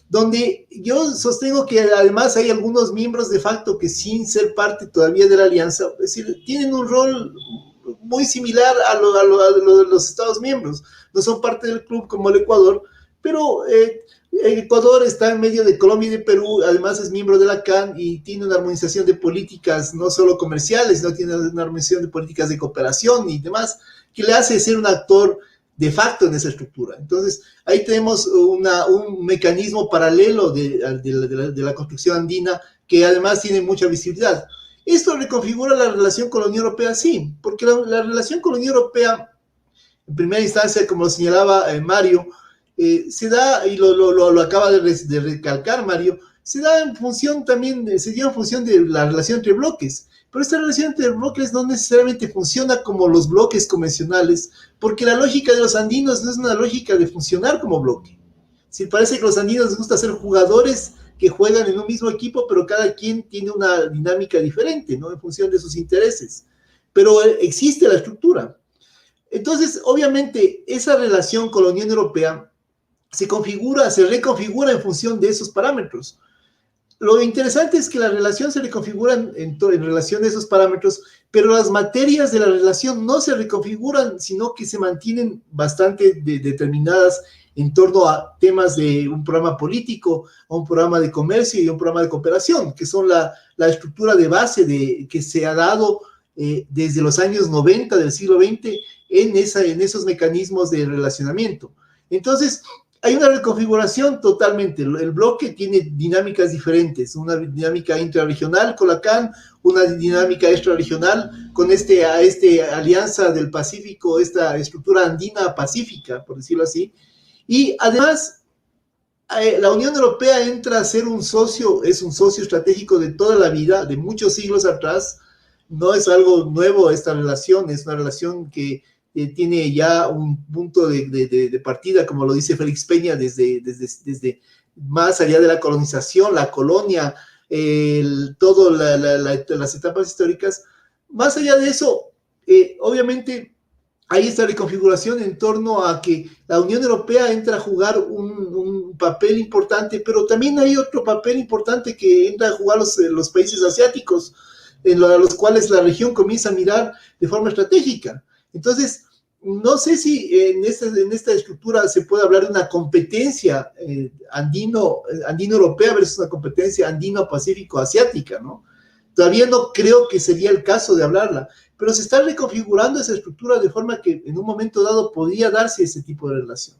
donde yo sostengo que además hay algunos miembros de facto que sin ser parte todavía de la alianza, es decir, tienen un rol muy similar a lo de los Estados miembros. No son parte del club como el Ecuador, pero Ecuador está en medio de Colombia y de Perú, además es miembro de la CAN y tiene una armonización de políticas no solo comerciales, sino tiene una armonización de políticas de cooperación y demás, que le hace ser un actor de facto en esa estructura. Entonces, ahí tenemos un mecanismo paralelo de la construcción andina que además tiene mucha visibilidad. ¿Esto reconfigura la relación con la Unión Europea? Sí, porque la relación con la Unión Europea, en primera instancia, como lo señalaba Mario, se da, y lo acaba de recalcar Mario, se da en función también, se dio en función de la relación entre bloques. Pero esta relación entre bloques no necesariamente funciona como los bloques convencionales, porque la lógica de los andinos no es una lógica de funcionar como bloque. Si parece que a los andinos les gusta ser jugadores que juegan en un mismo equipo, pero cada quien tiene una dinámica diferente, ¿no? En función de sus intereses. Pero existe la estructura. Entonces, obviamente, esa relación con la Unión Europea se reconfigura en función de esos parámetros. Lo interesante es que la relación se reconfigura en relación a esos parámetros, pero las materias de la relación no se reconfiguran, sino que se mantienen bastante determinadas en torno a temas de un programa político, a un programa de comercio y un programa de cooperación, que son la estructura de base que se ha dado desde los años 90 del siglo XX en esos mecanismos de relacionamiento. Entonces, hay una reconfiguración totalmente. El bloque tiene dinámicas diferentes, una dinámica intrarregional con la CAN, una dinámica extrarregional con Alianza del Pacífico, esta estructura andina pacífica, por decirlo así. Y además, la Unión Europea entra a ser es un socio estratégico de toda la vida, de muchos siglos atrás. No es algo nuevo esta relación, es una relación que tiene ya un punto de partida, como lo dice Félix Peña, desde más allá de la colonización, la colonia, todas las etapas históricas. Más allá de eso, obviamente hay esta reconfiguración en torno a que la Unión Europea entra a jugar un papel importante, pero también hay otro papel importante que entra a jugar los países asiáticos, a los cuales la región comienza a mirar de forma estratégica. Entonces, no sé si en esta estructura se puede hablar de una competencia andino-europea versus una competencia andino-pacífico-asiática, ¿no? Todavía no creo que sería el caso de hablarla, pero se está reconfigurando esa estructura de forma que en un momento dado podría darse ese tipo de relación.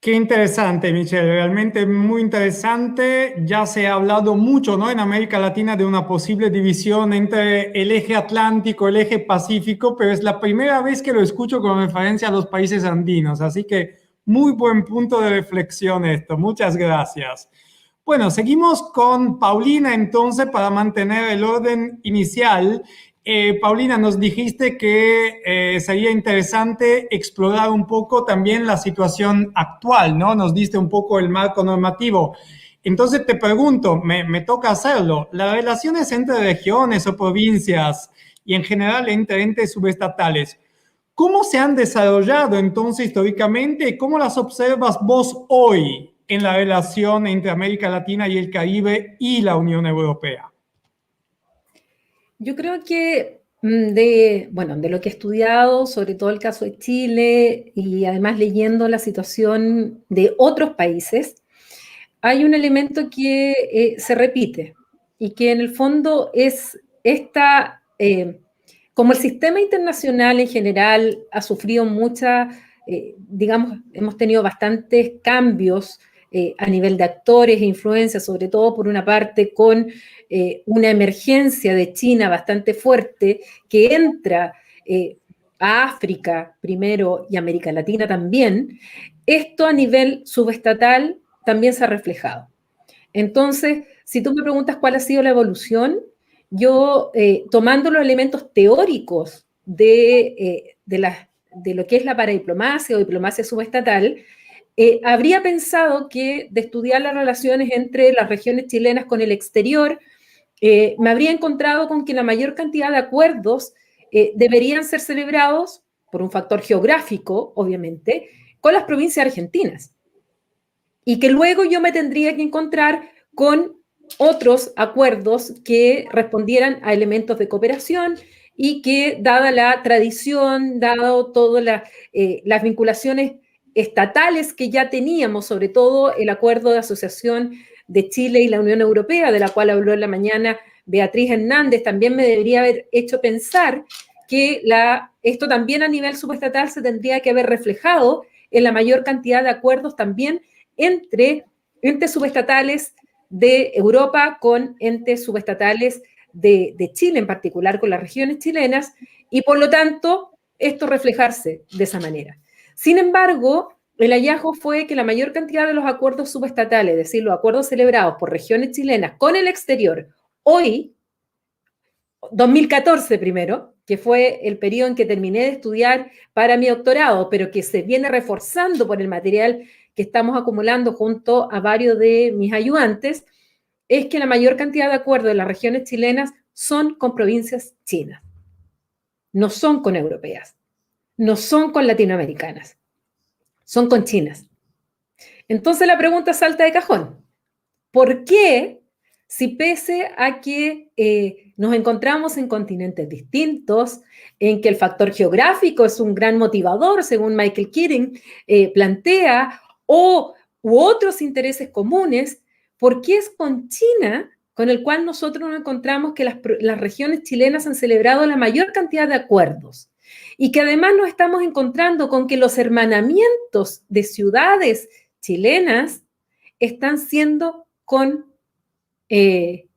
Qué interesante, Michelle, realmente muy interesante. Ya se ha hablado mucho, ¿no? En América Latina de una posible división entre el eje atlántico, el eje pacífico, pero es la primera vez que lo escucho con referencia a los países andinos, así que muy buen punto de reflexión esto. Muchas gracias. Bueno, seguimos con Paulina entonces para mantener el orden inicial. Paulina, nos dijiste que sería interesante explorar un poco también la situación actual, ¿no? Nos diste un poco el marco normativo. Entonces te pregunto, me toca hacerlo, las relaciones entre regiones o provincias y en general entre entes subestatales, ¿cómo se han desarrollado entonces históricamente? ¿Cómo las observas vos hoy en la relación entre América Latina y el Caribe y la Unión Europea? Yo creo que de lo que he estudiado, sobre todo el caso de Chile y además leyendo la situación de otros países, hay un elemento que se repite y que en el fondo es esta, como el sistema internacional en general ha sufrido digamos, hemos tenido bastantes cambios a nivel de actores e influencias, sobre todo por una parte con una emergencia de China bastante fuerte que entra a África primero y América Latina también. Esto a nivel subestatal también se ha reflejado. Entonces, si tú me preguntas cuál ha sido la evolución, yo, tomando los elementos teóricos de lo que es la paradiplomacia o diplomacia subestatal, habría pensado que de estudiar las relaciones entre las regiones chilenas con el exterior, me habría encontrado con que la mayor cantidad de acuerdos deberían ser celebrados por un factor geográfico, obviamente, con las provincias argentinas. Y que luego yo me tendría que encontrar con otros acuerdos que respondieran a elementos de cooperación y que, dada la tradición, dado todas las vinculaciones estatales que ya teníamos, sobre todo el acuerdo de asociación de Chile y la Unión Europea, de la cual habló en la mañana Beatriz Hernández, también me debería haber hecho pensar que esto también a nivel subestatal se tendría que haber reflejado en la mayor cantidad de acuerdos también entre entes subestatales de Europa con entes subestatales de Chile, en particular con las regiones chilenas, y por lo tanto esto reflejarse de esa manera. Sin embargo, el hallazgo fue que la mayor cantidad de los acuerdos subestatales, es decir, los acuerdos celebrados por regiones chilenas con el exterior, hoy, 2014 primero, que fue el periodo en que terminé de estudiar para mi doctorado, pero que se viene reforzando por el material que estamos acumulando junto a varios de mis ayudantes, es que la mayor cantidad de acuerdos de las regiones chilenas son con provincias chinas, no son con europeas, no son con latinoamericanas, son con chinas. Entonces la pregunta salta de cajón. ¿Por qué, si pese a que nos encontramos en continentes distintos, en que el factor geográfico es un gran motivador, según Michael Keating plantea, u otros intereses comunes, ¿por qué es con China con el cual nosotros nos encontramos que las regiones chilenas han celebrado la mayor cantidad de acuerdos? Y que además nos estamos encontrando con que los hermanamientos de ciudades chilenas están siendo con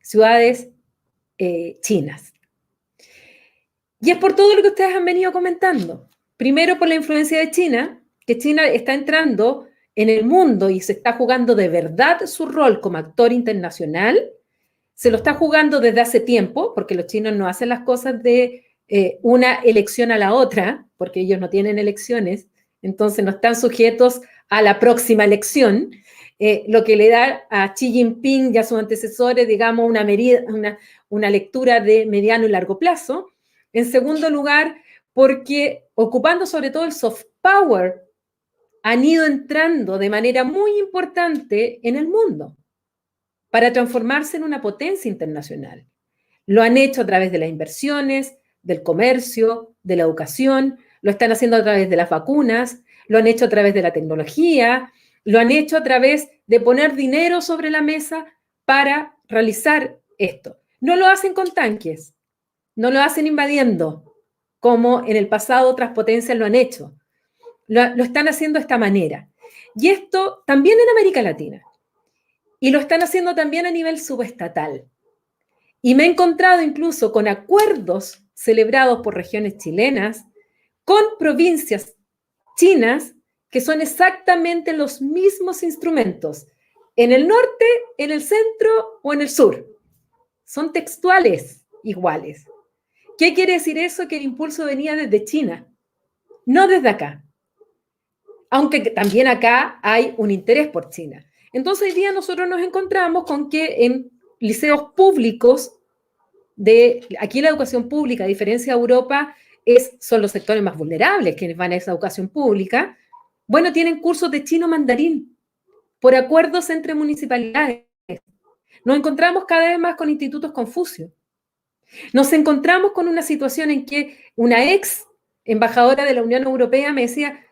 ciudades chinas. Y es por todo lo que ustedes han venido comentando. Primero, por la influencia de China, que China está entrando en el mundo y se está jugando de verdad su rol como actor internacional. Se lo está jugando desde hace tiempo, porque los chinos no hacen las cosas de una elección a la otra, porque ellos no tienen elecciones, entonces no están sujetos a la próxima elección, lo que le da a Xi Jinping y a sus antecesores, digamos, una lectura de mediano y largo plazo. En segundo lugar, porque ocupando sobre todo el soft power, han ido entrando de manera muy importante en el mundo para transformarse en una potencia internacional. Lo han hecho a través de las inversiones, del comercio, de la educación, lo están haciendo a través de las vacunas, lo han hecho a través de la tecnología, lo han hecho a través de poner dinero sobre la mesa para realizar esto. No lo hacen con tanques, no lo hacen invadiendo, como en el pasado otras potencias lo han hecho. Lo están haciendo de esta manera. Y esto también en América Latina. Y lo están haciendo también a nivel subestatal. Y me he encontrado incluso con acuerdos celebrados por regiones chilenas con provincias chinas que son exactamente los mismos instrumentos en el norte, en el centro o en el sur. Son textuales iguales. ¿Qué quiere decir eso? Que el impulso venía desde China, no desde acá. Aunque también acá hay un interés por China. Entonces, hoy día nosotros nos encontramos con que en liceos públicos, aquí la educación pública, a diferencia de Europa, son los sectores más vulnerables quienes van a esa educación pública. Bueno, tienen cursos de chino mandarín por acuerdos entre municipalidades. Nos encontramos cada vez más con institutos Confucio. Nos encontramos con una situación en que una ex embajadora de la Unión Europea me decía,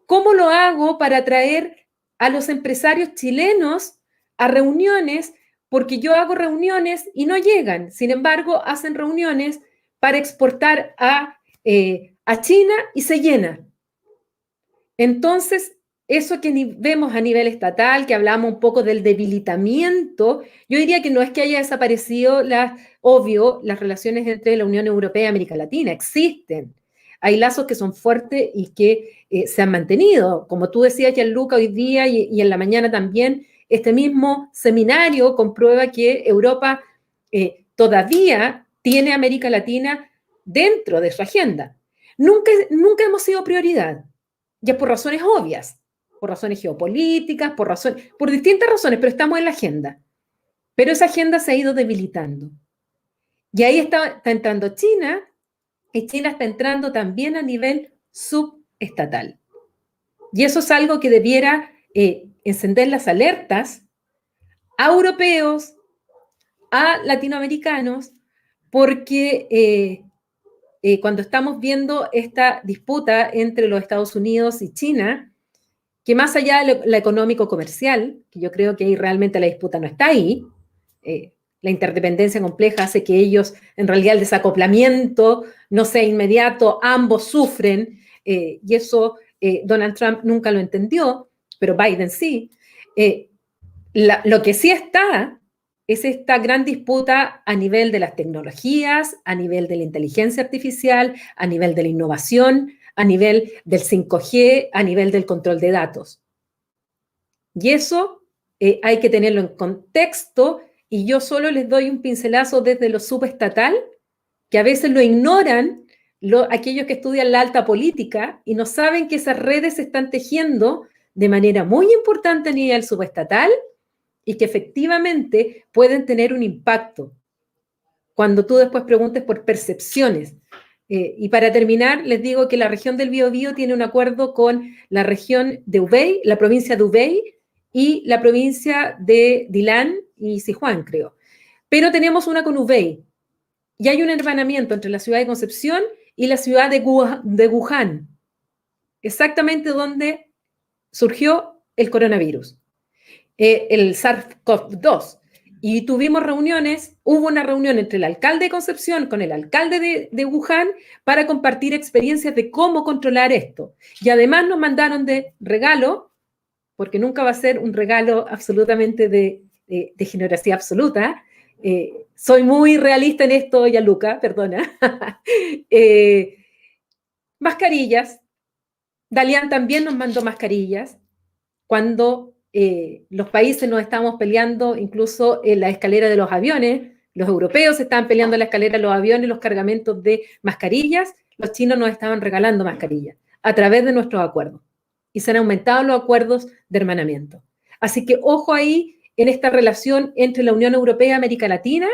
¿cómo lo hago para atraer a los empresarios chilenos a reuniones porque yo hago reuniones y no llegan. Sin embargo, hacen reuniones para exportar a China y se llena. Entonces, eso que vemos a nivel estatal, que hablamos un poco del debilitamiento, yo diría que no es que haya desaparecido, obvio, las relaciones entre la Unión Europea y América Latina, existen. Hay lazos que son fuertes y que se han mantenido. Como tú decías, Gianluca, hoy día y en la mañana también, este mismo seminario comprueba que Europa todavía tiene a América Latina dentro de su agenda. Nunca hemos sido prioridad, ya por razones obvias, por razones geopolíticas, por distintas razones, pero estamos en la agenda. Pero esa agenda se ha ido debilitando. Y ahí está entrando China, y China está entrando también a nivel subestatal. Y eso es algo que debiera encender las alertas a europeos, a latinoamericanos, porque cuando estamos viendo esta disputa entre los Estados Unidos y China, que más allá de la económico-comercial, que yo creo que ahí realmente la disputa no está ahí, la interdependencia compleja hace que ellos, en realidad el desacoplamiento no sea inmediato, ambos sufren, y eso Donald Trump nunca lo entendió, pero Biden sí. Lo que sí está es esta gran disputa a nivel de las tecnologías, a nivel de la inteligencia artificial, a nivel de la innovación, a nivel del 5G, a nivel del control de datos. Y eso hay que tenerlo en contexto, y yo solo les doy un pincelazo desde lo subestatal, que a veces lo ignoran aquellos que estudian la alta política y no saben que esas redes se están tejiendo de manera muy importante a nivel subestatal y que efectivamente pueden tener un impacto cuando tú después preguntes por percepciones. Y para terminar, les digo que la región del Biobío tiene un acuerdo con la región de Hubei, la provincia de Hubei y la provincia de Dilán y Sichuan, creo. Pero tenemos una con Hubei y hay un hermanamiento entre la ciudad de Concepción y la ciudad de Wuhan, exactamente donde surgió el coronavirus, el SARS-CoV-2. Y tuvimos reuniones, hubo una reunión entre el alcalde de Concepción con el alcalde de Wuhan para compartir experiencias de cómo controlar esto. Y además nos mandaron de regalo, porque nunca va a ser un regalo absolutamente de generosidad absoluta. Soy muy realista en esto, Gianluca, perdona. Mascarillas. Dalian también nos mandó mascarillas cuando los países nos estábamos peleando incluso en la escalera de los aviones, los europeos estaban peleando en la escalera de los aviones, los cargamentos de mascarillas, los chinos nos estaban regalando mascarillas a través de nuestros acuerdos. Y se han aumentado los acuerdos de hermanamiento. Así que ojo ahí en esta relación entre la Unión Europea y América Latina.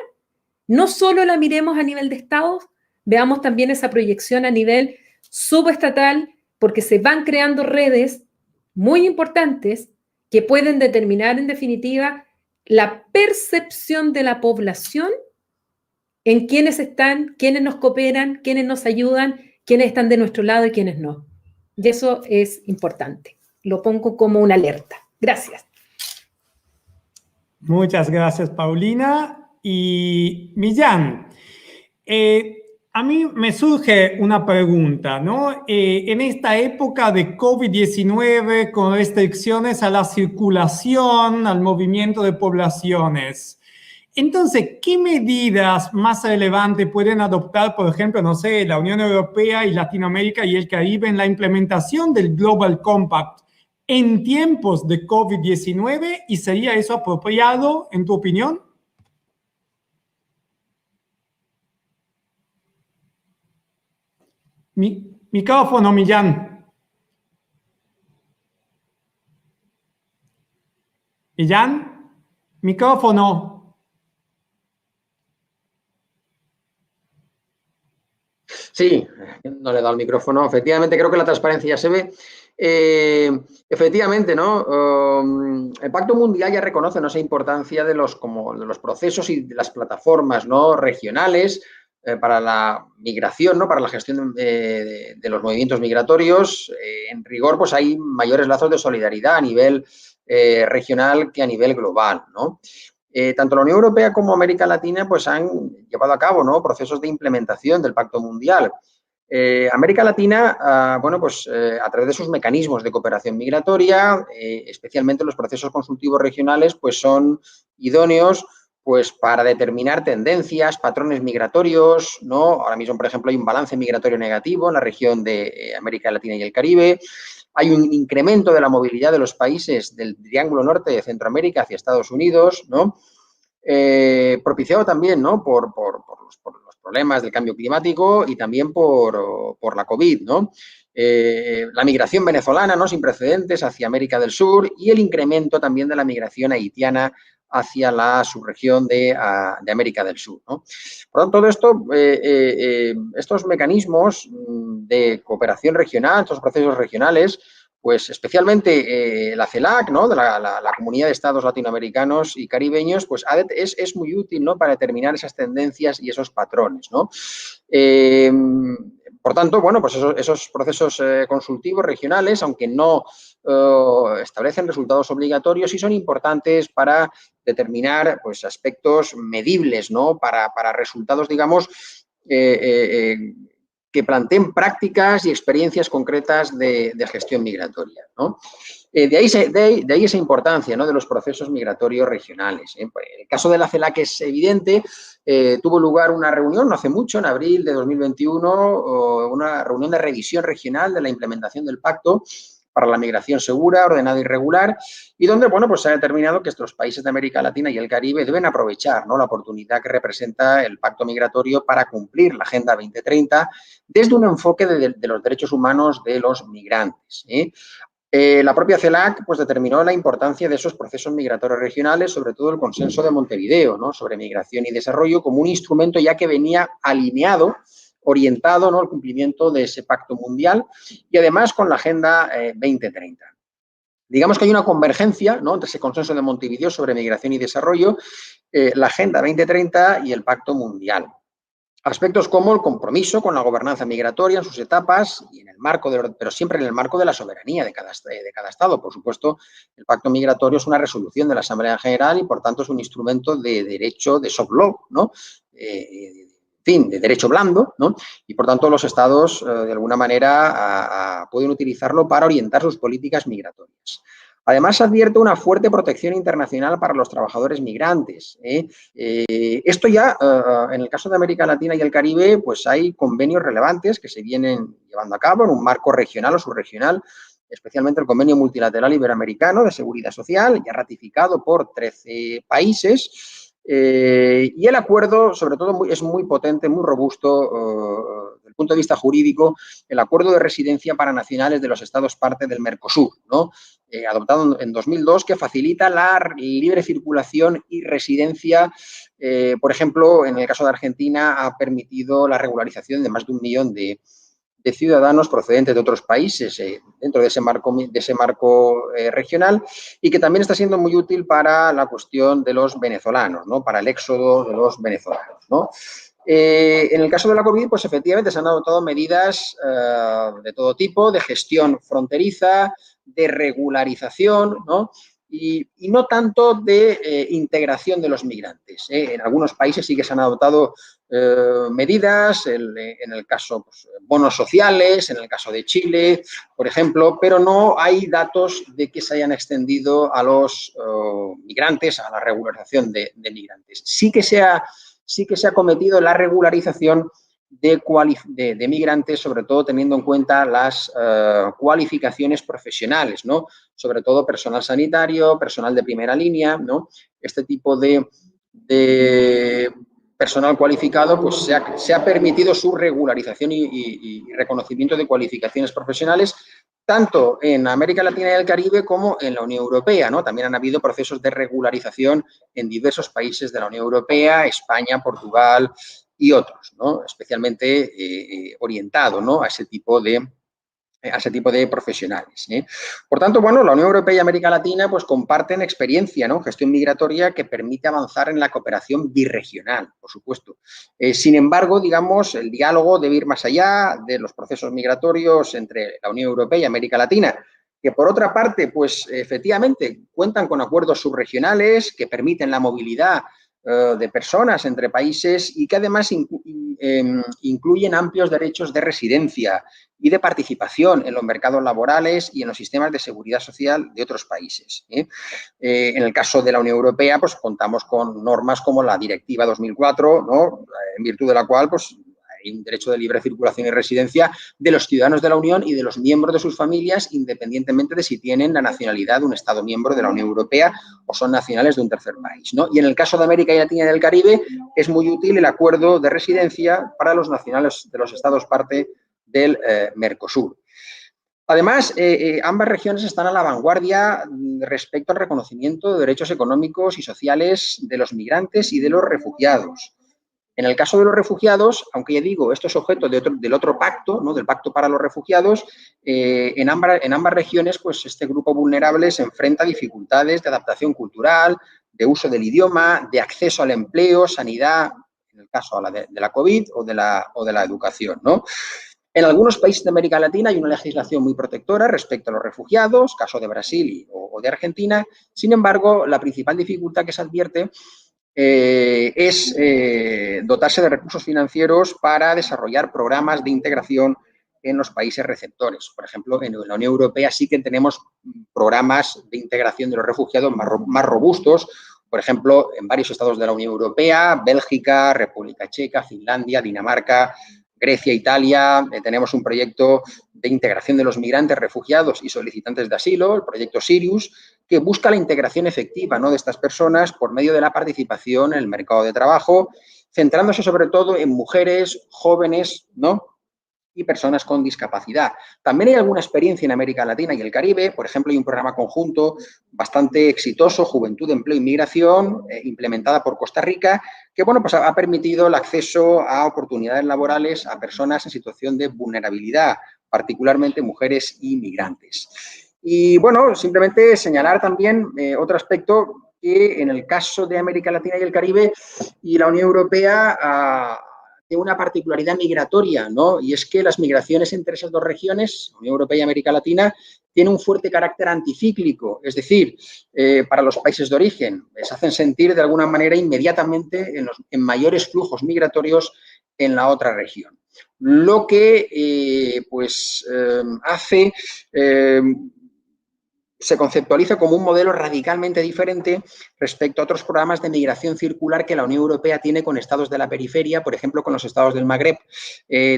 No solo la miremos a nivel de estados, veamos también esa proyección a nivel subestatal, porque se van creando redes muy importantes que pueden determinar en definitiva la percepción de la población en quiénes están, quiénes nos cooperan, quiénes nos ayudan, quiénes están de nuestro lado y quiénes no. Y eso es importante. Lo pongo como una alerta. Gracias. Muchas gracias, Paulina. Y Millán, a mí me surge una pregunta, ¿no? En esta época de COVID-19, con restricciones a la circulación, al movimiento de poblaciones, entonces, ¿qué medidas más relevantes pueden adoptar, por ejemplo, no sé, la Unión Europea y Latinoamérica y el Caribe en la implementación del Global Compact en tiempos de COVID-19? ¿Y sería eso apropiado, en tu opinión? Micrófono, Millán. Millán, micrófono. Sí, no le he dado el micrófono. Efectivamente, creo que la transparencia ya se ve. Efectivamente, ¿no? El Pacto Mundial ya reconoce, ¿no?, esa importancia de los procesos y de las plataformas, ¿no?, regionales para la migración, ¿no?, para la gestión de los movimientos migratorios. En rigor, pues hay mayores lazos de solidaridad a nivel regional que a nivel global, ¿no? Tanto la Unión Europea como América Latina pues han llevado a cabo, ¿no?, procesos de implementación del Pacto Mundial. América Latina, bueno, pues a través de sus mecanismos de cooperación migratoria, especialmente los procesos consultivos regionales, pues son idóneos pues para determinar tendencias, patrones migratorios, ¿no? Ahora mismo, por ejemplo, hay un balance migratorio negativo en la región de América Latina y el Caribe. Hay un incremento de la movilidad de los países del Triángulo Norte de Centroamérica hacia Estados Unidos, ¿no? Propiciado también, ¿no?, por los problemas del cambio climático y también por la COVID, ¿no? La migración venezolana, ¿no?, sin precedentes hacia América del Sur y el incremento también de la migración haitiana hacia la subregión de América del Sur, ¿no? Por lo tanto, todo esto, estos mecanismos de cooperación regional, estos procesos regionales, pues especialmente la CELAC, ¿no?, de la Comunidad de Estados Latinoamericanos y Caribeños, pues es muy útil, ¿no?, para determinar esas tendencias y esos patrones, ¿no? Por tanto, bueno, pues esos procesos consultivos regionales, aunque no establecen resultados obligatorios, sí son importantes para determinar pues aspectos medibles, ¿no?, para resultados, digamos, que planteen prácticas y experiencias concretas de gestión migratoria, ¿no? De ahí esa importancia, ¿no?, de los procesos migratorios regionales. El caso de la CELAC es evidente. Tuvo lugar una reunión no hace mucho, en abril de 2021, una reunión de revisión regional de la implementación del pacto para la migración segura, ordenada y regular, y donde, bueno, pues se ha determinado que estos países de América Latina y el Caribe deben aprovechar, ¿no?, la oportunidad que representa el pacto migratorio para cumplir la Agenda 2030 desde un enfoque de los derechos humanos de los migrantes, ¿eh? La propia CELAC pues, determinó la importancia de esos procesos migratorios regionales, sobre todo el consenso de Montevideo, ¿no?, sobre migración y desarrollo, como un instrumento ya que venía alineado, orientado, ¿no?, al cumplimiento de ese pacto mundial y además con la Agenda 2030. Digamos que hay una convergencia, ¿no?, entre ese consenso de Montevideo sobre migración y desarrollo, la Agenda 2030 y el pacto mundial. Aspectos como el compromiso con la gobernanza migratoria en sus etapas, y en el marco pero siempre en el marco de la soberanía de cada Estado. Por supuesto, el pacto migratorio es una resolución de la Asamblea General y, por tanto, es un instrumento de derecho de soft law, ¿no? En fin, de derecho blando, ¿no? Y, por tanto, los Estados, de alguna manera, pueden utilizarlo para orientar sus políticas migratorias. Además, advierte una fuerte protección internacional para los trabajadores migrantes. Esto ya, en el caso de América Latina y el Caribe, pues hay convenios relevantes que se vienen llevando a cabo en un marco regional o subregional, especialmente el Convenio Multilateral Iberoamericano de Seguridad Social, ya ratificado por 13 países. Y el acuerdo, sobre todo, es muy potente, muy robusto desde el punto de vista jurídico, el acuerdo de residencia para nacionales de los Estados parte del Mercosur, ¿no? Adoptado en 2002, que facilita la libre circulación y residencia. Por ejemplo, en el caso de Argentina, ha permitido la regularización de más de 1 millón de ciudadanos procedentes de otros países dentro de ese marco regional, y que también está siendo muy útil para la cuestión de los venezolanos, ¿no?, para el éxodo de los venezolanos, ¿no? En el caso de la COVID, pues efectivamente se han adoptado medidas de todo tipo, de gestión fronteriza, de regularización, ¿no?, y no tanto de integración de los migrantes. En algunos países sí que se han adoptado medidas, en el caso, pues, bonos sociales, en el caso de Chile, por ejemplo, pero no hay datos de que se hayan extendido a los migrantes, a la regularización de migrantes. Sí que se ha cometido la regularización de migrantes, sobre todo teniendo en cuenta las cualificaciones profesionales, ¿no?, sobre todo personal sanitario, personal de primera línea, ¿no? Este tipo de personal cualificado, pues se ha permitido su regularización y reconocimiento de cualificaciones profesionales, tanto en América Latina y el Caribe como en la Unión Europea, ¿no? También han habido procesos de regularización en diversos países de la Unión Europea, España, Portugal y otros, ¿no?, especialmente orientado, ¿no?, a ese tipo de profesionales. Por tanto, bueno, la Unión Europea y América Latina pues comparten experiencia, ¿no?, gestión migratoria que permite avanzar en la cooperación birregional, por supuesto. Sin embargo, digamos, el diálogo debe ir más allá de los procesos migratorios entre la Unión Europea y América Latina. que por otra parte, pues efectivamente cuentan con acuerdos subregionales que permiten la movilidad de personas entre países y que además incluyen amplios derechos de residencia y de participación en los mercados laborales y en los sistemas de seguridad social de otros países. En el caso de la Unión Europea, pues contamos con normas como la Directiva 2004, ¿no? En virtud de la cual, pues, hay un derecho de libre circulación y residencia de los ciudadanos de la Unión y de los miembros de sus familias, independientemente de si tienen la nacionalidad de un Estado miembro de la Unión Europea o son nacionales de un tercer país, ¿no? Y en el caso de América Latina y del Caribe, es muy útil el acuerdo de residencia para los nacionales de los Estados parte del Mercosur. Además, ambas regiones están a la vanguardia respecto al reconocimiento de derechos económicos y sociales de los migrantes y de los refugiados. En el caso de los refugiados, aunque ya digo, esto es objeto del otro pacto, ¿no? Del Pacto para los Refugiados, en ambas regiones, pues este grupo vulnerable se enfrenta a dificultades de adaptación cultural, de uso del idioma, de acceso al empleo, sanidad, en el caso de la COVID o de la educación, ¿no? En algunos países de América Latina hay una legislación muy protectora respecto a los refugiados, caso de Brasil o de Argentina. Sin embargo, la principal dificultad que se advierte es dotarse de recursos financieros para desarrollar programas de integración en los países receptores. Por ejemplo, en la Unión Europea sí que tenemos programas de integración de los refugiados más robustos. Por ejemplo, en varios estados de la Unión Europea, Bélgica, República Checa, Finlandia, Dinamarca, Grecia, Italia, tenemos un proyecto de integración de los migrantes, refugiados y solicitantes de asilo, el proyecto Sirius, que busca la integración efectiva, ¿no?, de estas personas por medio de la participación en el mercado de trabajo, centrándose sobre todo en mujeres, jóvenes, ¿no?, y personas con discapacidad. También hay alguna experiencia en América Latina y el Caribe. Por ejemplo, hay un programa conjunto bastante exitoso, Juventud, Empleo y Migración, implementada por Costa Rica, que, bueno, pues ha permitido el acceso a oportunidades laborales a personas en situación de vulnerabilidad, particularmente mujeres y migrantes. Y, bueno, simplemente señalar también otro aspecto, que en el caso de América Latina y el Caribe y la Unión Europea de una particularidad migratoria, ¿no? Y es que las migraciones entre esas dos regiones, Unión Europea y América Latina, tienen un fuerte carácter anticíclico, es decir, para los países de origen, se hacen sentir de alguna manera inmediatamente en mayores flujos migratorios en la otra región. Lo que hace se conceptualiza como un modelo radicalmente diferente respecto a otros programas de migración circular que la Unión Europea tiene con estados de la periferia, por ejemplo, con los estados del Magreb,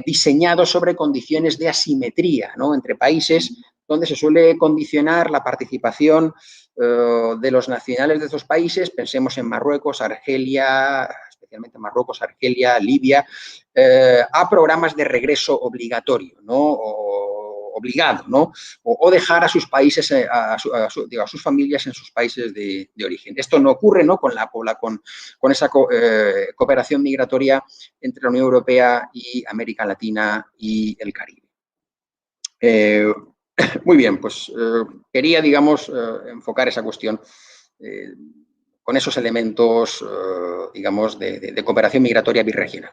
diseñados sobre condiciones de asimetría, ¿no?, entre países, donde se suele condicionar la participación de los nacionales de esos países. Pensemos en Marruecos, Argelia, especialmente Marruecos, Argelia, Libia, a programas de regreso obligatorio, ¿no?, obligado, ¿no?, o dejar a sus países, a sus familias en sus países de origen. Esto no ocurre, ¿no?, con esa cooperación migratoria entre la Unión Europea y América Latina y el Caribe. Muy bien, pues quería, digamos, enfocar esa cuestión con esos elementos, digamos, de cooperación migratoria birregional.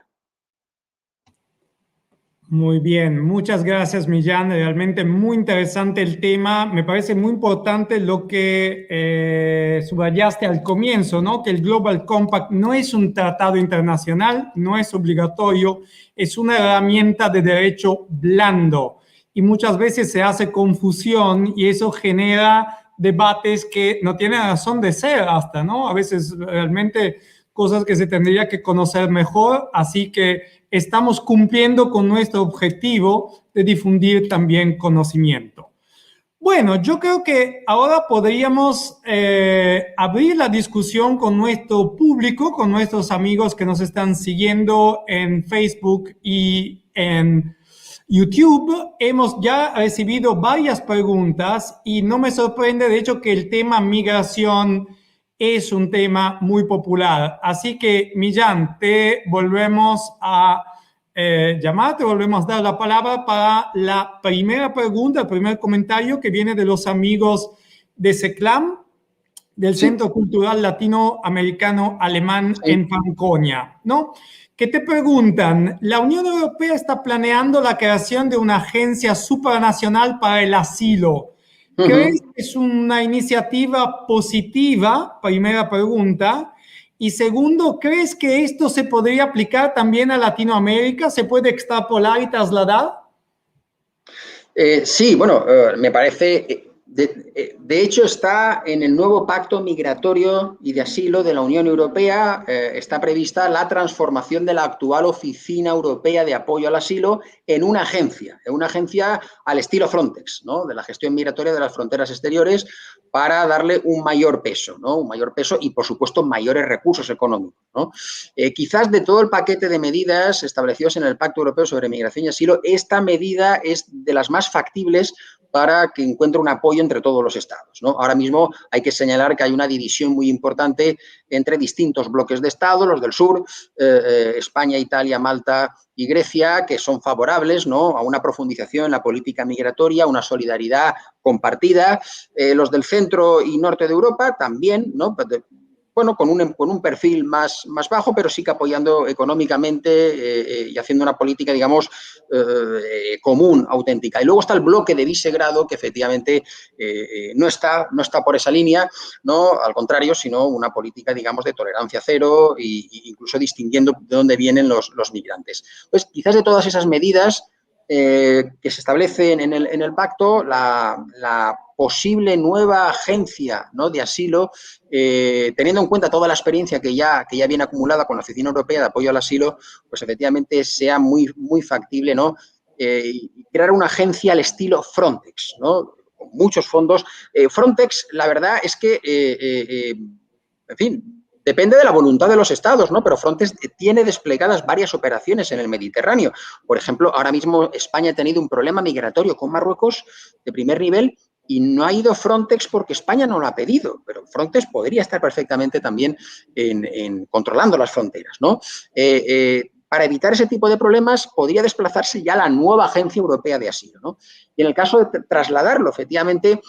Muy bien, muchas gracias, Millán. Realmente muy interesante el tema. Me parece muy importante lo que subrayaste al comienzo, ¿no? Que el Global Compact no es un tratado internacional, no es obligatorio, es una herramienta de derecho blando. Y muchas veces se hace confusión y eso genera debates que no tienen razón de ser hasta, ¿no? A veces realmente cosas que se tendría que conocer mejor, así que estamos cumpliendo con nuestro objetivo de difundir también conocimiento. Bueno, yo creo que ahora podríamos abrir la discusión con nuestro público, con nuestros amigos que nos están siguiendo en Facebook y en YouTube. Hemos ya recibido varias preguntas y no me sorprende, de hecho, que el tema migración es un tema muy popular. Así que, Millán, te volvemos a llamar, te volvemos a dar la palabra para la primera pregunta, el primer comentario que viene de los amigos de CECLAM, del Centro Cultural Latinoamericano Alemán en Franconia, ¿no? Que te preguntan, la Unión Europea está planeando la creación de una agencia supranacional para el asilo. ¿Crees que es una iniciativa positiva? Primera pregunta. Y segundo, ¿crees que esto se podría aplicar también a Latinoamérica? ¿Se puede extrapolar y trasladar? Sí, bueno, me parece, de hecho está en el nuevo pacto migratorio y de asilo de la Unión Europea, está prevista la transformación de la actual Oficina Europea de Apoyo al Asilo en una agencia al estilo Frontex, ¿no? De la gestión migratoria de las fronteras exteriores, para darle un mayor peso, ¿no? Un mayor peso y, por supuesto, mayores recursos económicos, ¿no? Quizás de todo el paquete de medidas establecidos en el Pacto Europeo sobre Migración y Asilo, esta medida es de las más factibles para que encuentre un apoyo entre todos los estados, ¿no? Ahora mismo hay que señalar que hay una división muy importante entre distintos bloques de estados, los del sur, España, Italia, Malta y Grecia, que son favorables, ¿no?, a una profundización en la política migratoria, una solidaridad compartida. Los del centro y norte de Europa también, ¿no?, bueno, con un perfil más bajo, pero sí que apoyando económicamente y haciendo una política, digamos, común, auténtica. Y luego está el bloque de Visegrado, que efectivamente no está por esa línea, ¿no? Al contrario, sino una política, digamos, de tolerancia cero e incluso distinguiendo de dónde vienen los migrantes. Pues quizás de todas esas medidas que se establecen en el pacto, la posible nueva agencia, ¿no?, de asilo, teniendo en cuenta toda la experiencia que ya viene acumulada con la Oficina Europea de Apoyo al Asilo, pues efectivamente sea muy factible, ¿no?, crear una agencia al estilo Frontex, ¿no?, con muchos fondos. Frontex, la verdad es que, en fin, depende de la voluntad de los estados, ¿no? Pero Frontex tiene desplegadas varias operaciones en el Mediterráneo. Por ejemplo, ahora mismo España ha tenido un problema migratorio con Marruecos de primer nivel y no ha ido Frontex porque España no lo ha pedido, pero Frontex podría estar perfectamente también controlando las fronteras, ¿no? Para evitar ese tipo de problemas podría desplazarse ya la nueva Agencia Europea de Asilo, ¿no? Y en el caso de trasladarlo, efectivamente,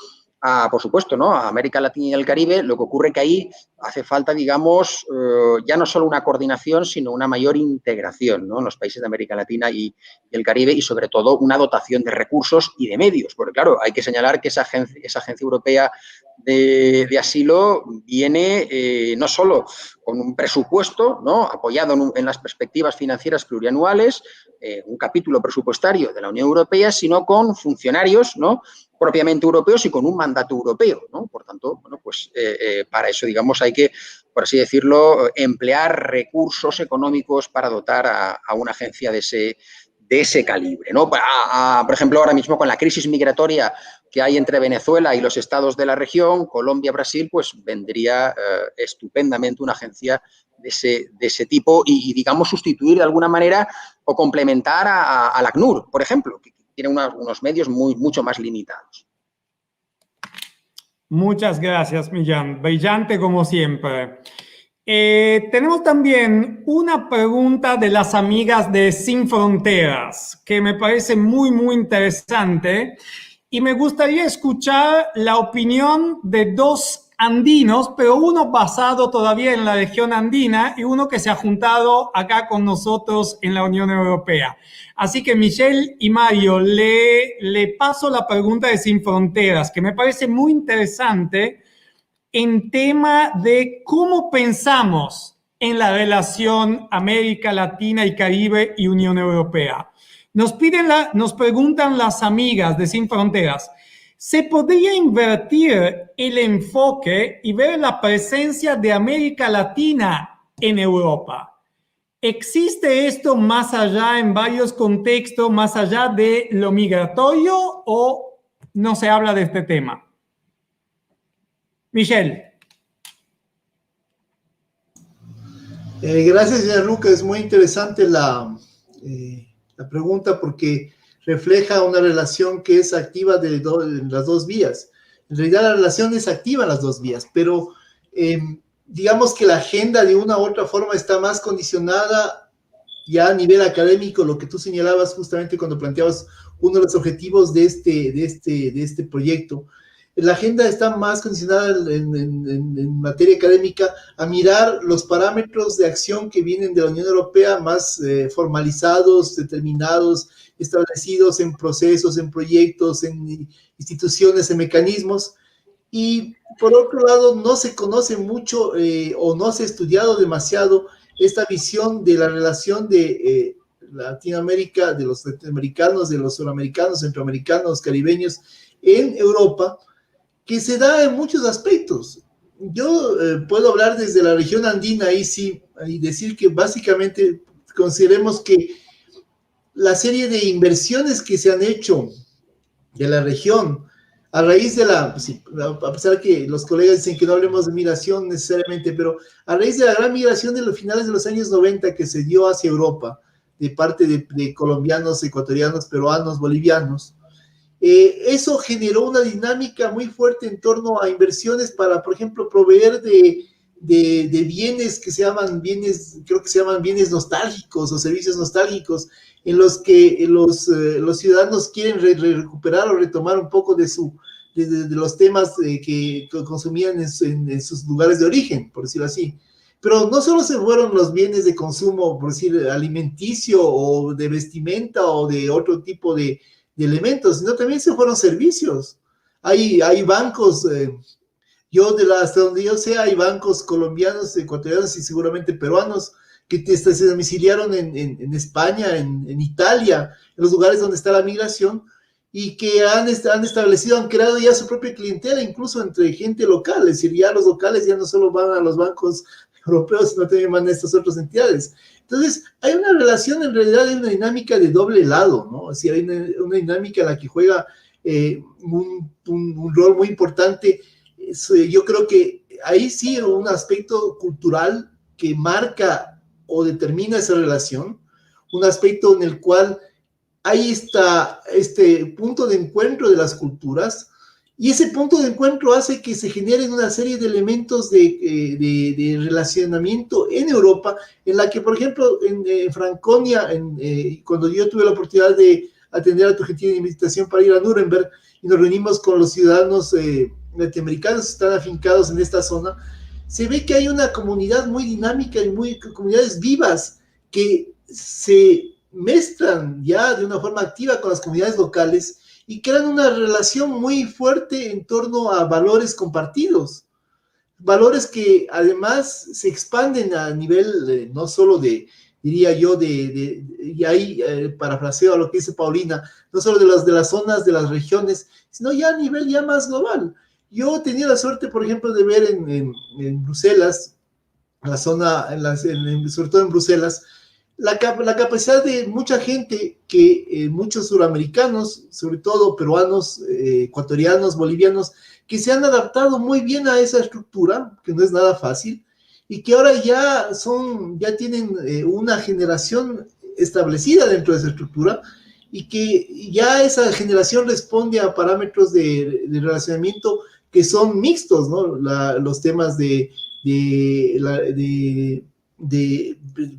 por supuesto, ¿no?, a América Latina y el Caribe, lo que ocurre que ahí hace falta, digamos, ya no solo una coordinación, sino una mayor integración, ¿no?, en los países de América Latina y el Caribe, y sobre todo una dotación de recursos y de medios, porque claro, hay que señalar que esa agencia europea de asilo viene no solo con un presupuesto, ¿no?, apoyado en las perspectivas financieras plurianuales, un capítulo presupuestario de la Unión Europea, sino con funcionarios, ¿no?, propiamente europeos y con un mandato europeo, ¿no? Por tanto, bueno, pues para eso, digamos, hay que, por así decirlo, emplear recursos económicos para dotar a una agencia de ese calibre, ¿no? Por ejemplo, ahora mismo con la crisis migratoria que hay entre Venezuela y los estados de la región, Colombia, Brasil, pues vendría estupendamente una agencia de ese tipo y, digamos, sustituir de alguna manera o complementar al ACNUR, por ejemplo, que tiene unos medios mucho más limitados. Muchas gracias, Millán. Brillante como siempre. Tenemos también una pregunta de las amigas de Sin Fronteras, que me parece muy interesante. Y me gustaría escuchar la opinión de dos andinos, pero uno basado todavía en la región andina y uno que se ha juntado acá con nosotros en la Unión Europea. Así que Michelle y Mario, le paso la pregunta de Sin Fronteras, que me parece muy interesante en tema de cómo pensamos en la relación América Latina y Caribe y Unión Europea. Nos preguntan las amigas de Sin Fronteras, ¿se podría invertir el enfoque y ver la presencia de América Latina en Europa? ¿Existe esto más allá en varios contextos, más allá de lo migratorio, o no se habla de este tema? Michelle. Gracias, Gianluca. Es muy interesante la pregunta porque refleja una relación que es activa en las dos vías. En realidad la relación es activa en las dos vías, pero digamos que la agenda de una u otra forma está más condicionada ya a nivel académico, lo que tú señalabas justamente cuando planteabas uno de los objetivos de este proyecto. la agenda está más condicionada en materia académica a mirar los parámetros de acción que vienen de la Unión Europea más formalizados, determinados, establecidos en procesos, en proyectos, en instituciones, en mecanismos. Y por otro lado, no se conoce mucho o no se ha estudiado demasiado esta visión de la relación de Latinoamérica, de los latinoamericanos, de los suramericanos, centroamericanos, caribeños en Europa, que se da en muchos aspectos. Yo puedo hablar desde la región andina ahí sí, y decir que básicamente consideremos que la serie de inversiones que se han hecho de la región a raíz de sí, a pesar que los colegas dicen que no hablemos de migración necesariamente, pero a raíz de la gran migración de los finales de los años 90 que se dio hacia Europa, de parte de colombianos, ecuatorianos, peruanos, bolivianos, eso generó una dinámica muy fuerte en torno a inversiones para, por ejemplo, proveer de bienes que se llaman bienes, creo que se llaman bienes nostálgicos o servicios nostálgicos, en los que los ciudadanos quieren recuperar o retomar un poco de los temas que consumían en sus lugares de origen, por decirlo así. Pero no solo se fueron los bienes de consumo, por decir, alimenticio o de vestimenta o de otro tipo de elementos, sino también se fueron servicios. Hay bancos, hasta donde yo sé, hay bancos colombianos, ecuatorianos y seguramente peruanos que se domiciliaron en España, en Italia, en los lugares donde está la migración, y que han establecido, han creado ya su propia clientela, incluso entre gente local, es decir, ya los locales ya no solo van a los bancos europeos, sino también van a estas otras entidades. Entonces, hay una relación, en realidad, hay una dinámica de doble lado, ¿no? Es decir, hay una dinámica en la que juega un rol muy importante. Yo creo que ahí sí un aspecto cultural que marca o determina esa relación, un aspecto en el cual hay este punto de encuentro de las culturas, y ese punto de encuentro hace que se generen una serie de elementos de relacionamiento en Europa, en la que, por ejemplo, en Franconia, cuando yo tuve la oportunidad de atender a tu gentil invitación para ir a Nuremberg, y nos reunimos con los ciudadanos latinoamericanos que están afincados en esta zona, se ve que hay una comunidad muy dinámica y comunidades vivas que se mezclan ya de una forma activa con las comunidades locales y crean una relación muy fuerte en torno a valores compartidos, valores que además se expanden a nivel no solo diría yo, y ahí parafraseo a lo que dice Paulina, no solo de las zonas, de las regiones, sino ya a nivel ya más global. Yo he tenido la suerte, por ejemplo, de ver en Bruselas, la zona, sobre todo en Bruselas, la capacidad de mucha gente, muchos suramericanos, sobre todo peruanos, ecuatorianos, bolivianos, que se han adaptado muy bien a esa estructura, que no es nada fácil, y que ahora ya tienen una generación establecida dentro de esa estructura, y que ya esa generación responde a parámetros de relacionamiento que son mixtos, ¿no? Los temas de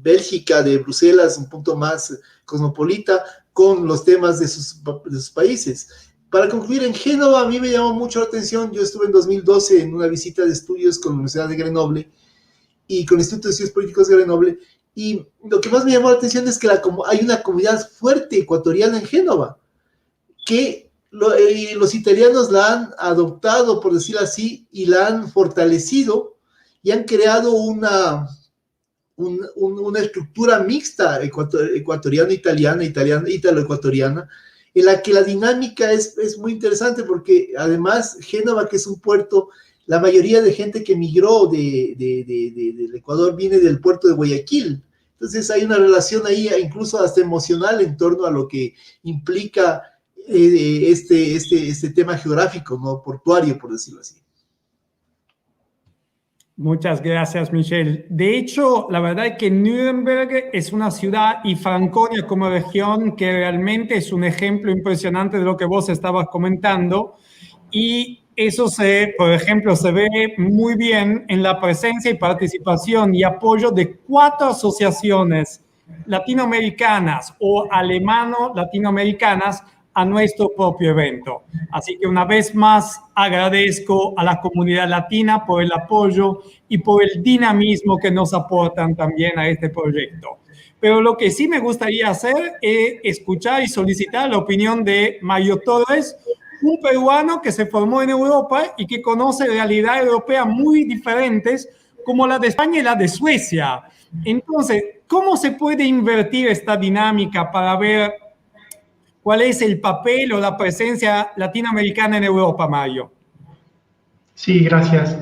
Bélgica, de Bruselas, un punto más cosmopolita, con los temas de sus países. Para concluir, en Génova a mí me llamó mucho la atención. Yo estuve en 2012 en una visita de estudios con la Universidad de Grenoble y con el Instituto de Estudios Políticos de Grenoble, y lo que más me llamó la atención es que hay una comunidad fuerte ecuatoriana en Génova, que los italianos la han adoptado, por decirlo así, y la han fortalecido y han creado una estructura mixta ecuatoriano-italiana, ítalo-ecuatoriana, en la que la dinámica es muy interesante, porque además Génova, que es un puerto, la mayoría de gente que migró del Ecuador viene del puerto de Guayaquil. Entonces hay una relación ahí incluso hasta emocional en torno a lo que implica este tema geográfico, ¿no? Portuario, por decirlo así. Muchas gracias, Michelle. De hecho, la verdad es que Nuremberg es una ciudad y Franconia como región que realmente es un ejemplo impresionante de lo que vos estabas comentando, y eso por ejemplo, se ve muy bien en la presencia y participación y apoyo de 4 asociaciones latinoamericanas o alemano-latinoamericanas a nuestro propio evento. Así que una vez más agradezco a la comunidad latina por el apoyo y por el dinamismo que nos aportan también a este proyecto. Pero lo que sí me gustaría hacer es escuchar y solicitar la opinión de Mario Torres, un peruano que se formó en Europa y que conoce realidades europeas muy diferentes como la de España y la de Suecia. Entonces, ¿cómo se puede invertir esta dinámica para ver cuál es el papel o la presencia latinoamericana en Europa, Mario? Sí, gracias.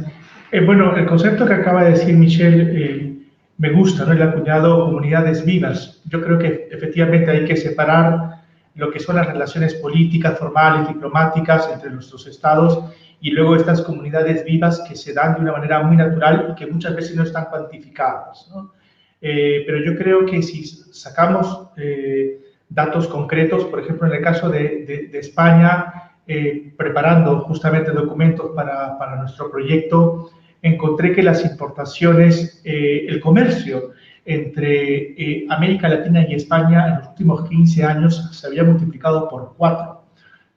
Bueno, el concepto que acaba de decir Michelle me gusta, ¿no? El acuñado comunidades vivas. Yo creo que efectivamente hay que separar lo que son las relaciones políticas, formales, diplomáticas entre nuestros estados y luego estas comunidades vivas que se dan de una manera muy natural y que muchas veces no están cuantificadas, ¿no? Pero yo creo que si sacamos datos concretos, por ejemplo, en el caso de España, preparando justamente documentos para nuestro proyecto, encontré que las importaciones, el comercio entre América Latina y España en los últimos 15 años se había multiplicado por 4,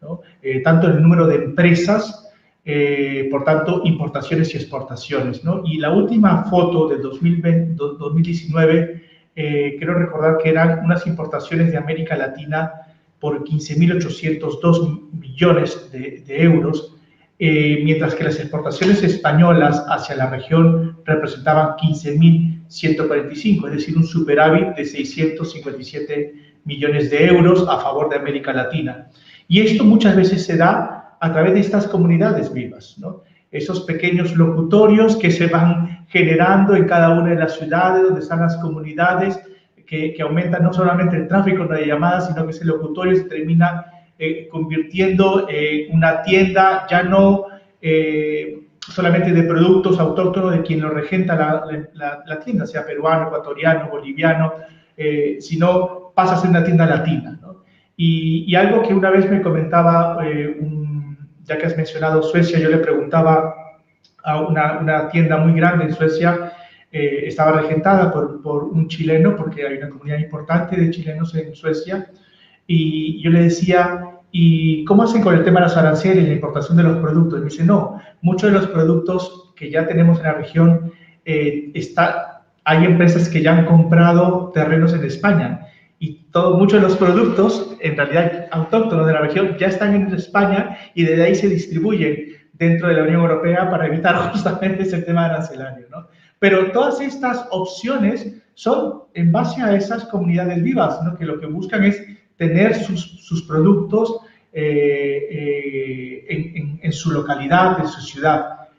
¿no? Tanto en el número de empresas, por tanto, importaciones y exportaciones, ¿no? Y la última foto del 2019, quiero recordar que eran unas importaciones de América Latina por 15.802 millones de euros, mientras que las exportaciones españolas hacia la región representaban 15.145, es decir, un superávit de 657 millones de euros a favor de América Latina. Y esto muchas veces se da a través de estas comunidades vivas, ¿no? Esos pequeños locutorios que se van generando en cada una de las ciudades donde están las comunidades, que aumentan no solamente el tráfico de llamadas, sino que ese locutorio se termina convirtiendo en una tienda ya no solamente de productos autóctonos de quien lo regenta la tienda, sea peruano, ecuatoriano, boliviano, sino pasa a ser una tienda latina, ¿no? Y algo que una vez me comentaba, ya que has mencionado Suecia, yo le preguntaba a una tienda muy grande en Suecia, estaba regentada por un chileno, porque hay una comunidad importante de chilenos en Suecia, y yo le decía, ¿y cómo hacen con el tema de los aranceles y la importación de los productos? Y me dice, no, muchos de los productos que ya tenemos en la región, hay empresas que ya han comprado terrenos en España, y muchos de los productos, en realidad autóctonos de la región, ya están en España y desde ahí se distribuyen dentro de la Unión Europea para evitar justamente ese tema arancelario, ¿no? Pero todas estas opciones son en base a esas comunidades vivas, ¿no? Que lo que buscan es tener sus productos en su localidad, en su ciudad.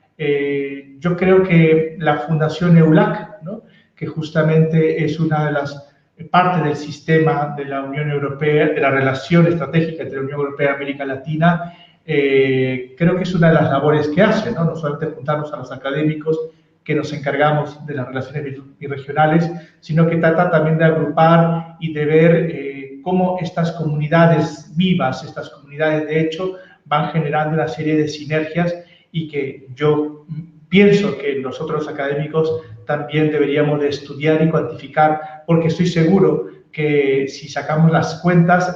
Yo creo que la Fundación EULAC, ¿no? Que justamente es una de las parte del sistema de la Unión Europea, de la relación estratégica entre la Unión Europea y América Latina, creo que es una de las labores que hace, ¿no? No solamente juntarnos a los académicos que nos encargamos de las relaciones birregionales, sino que trata también de agrupar y de ver cómo estas comunidades vivas, estas comunidades de hecho, van generando una serie de sinergias y que yo pienso que nosotros los académicos también deberíamos de estudiar y cuantificar, porque estoy seguro que si sacamos las cuentas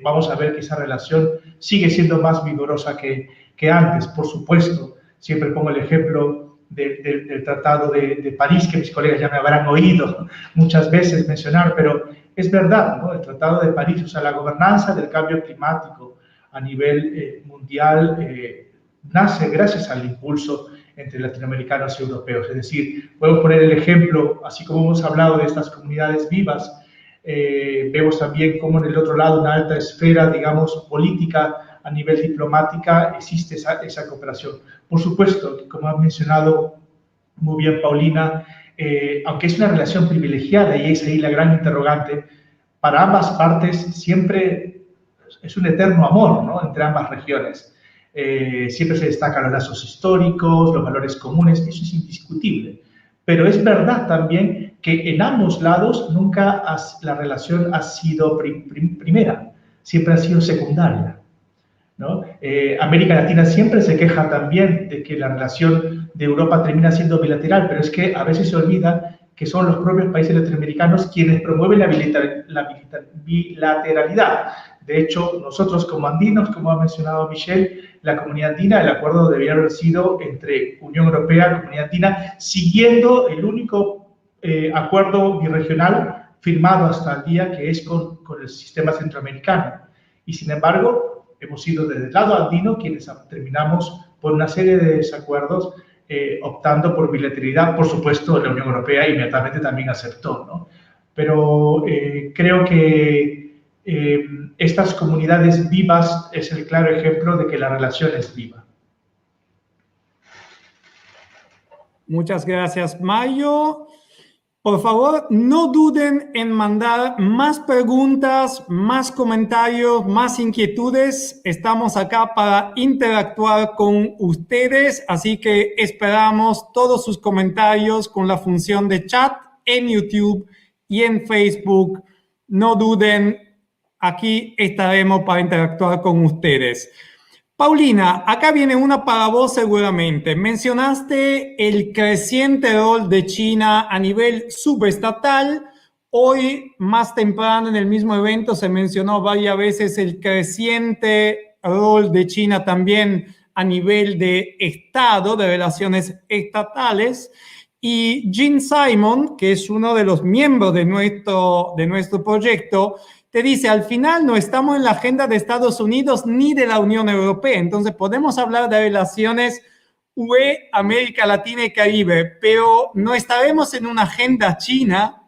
vamos a ver que esa relación sigue siendo más vigorosa que antes. Por supuesto, siempre pongo el ejemplo del Tratado de París, que mis colegas ya me habrán oído muchas veces mencionar, pero es verdad, ¿no? El Tratado de París, o sea, la gobernanza del cambio climático a nivel mundial nace gracias al impulso entre latinoamericanos y europeos. Es decir, podemos poner el ejemplo, así como hemos hablado de estas comunidades vivas, vemos también cómo en el otro lado, una alta esfera, digamos, política, a nivel diplomática, existe esa cooperación. Por supuesto, como ha mencionado muy bien Paulina, aunque es una relación privilegiada y es ahí la gran interrogante, para ambas partes siempre es un eterno amor, ¿no? Entre ambas regiones. Siempre se destacan los lazos históricos, los valores comunes, eso es indiscutible. Pero es verdad también que en ambos lados nunca la relación ha sido primera, siempre ha sido secundaria, ¿no? América Latina siempre se queja también de que la relación de Europa termina siendo bilateral, pero es que a veces se olvida que son los propios países latinoamericanos quienes promueven la bilateralidad. De hecho, nosotros como andinos, como ha mencionado Michelle, la comunidad andina, el acuerdo debería haber sido entre Unión Europea y comunidad andina, siguiendo el único acuerdo birregional firmado hasta el día, que es con el sistema centroamericano. Y sin embargo, hemos sido desde el lado andino quienes terminamos por una serie de desacuerdos, optando por bilateralidad. Por supuesto, la Unión Europea inmediatamente también aceptó, ¿no? Pero creo que estas comunidades vivas es el claro ejemplo de que la relación es viva. Muchas gracias, Mayo. Por favor, no duden en mandar más preguntas, más comentarios, más inquietudes. Estamos acá para interactuar con ustedes, así que esperamos todos sus comentarios con la función de chat en YouTube y en Facebook. No duden, aquí estaremos para interactuar con ustedes. Paulina, acá viene una para vos seguramente. Mencionaste el creciente rol de China a nivel subestatal. Hoy, más temprano en el mismo evento, se mencionó varias veces el creciente rol de China también a nivel de Estado, de relaciones estatales. Y Gene Simon, que es uno de los miembros de nuestro proyecto, te dice, al final no estamos en la agenda de Estados Unidos ni de la Unión Europea. Entonces, podemos hablar de relaciones UE, América Latina y Caribe, pero no estaremos en una agenda china.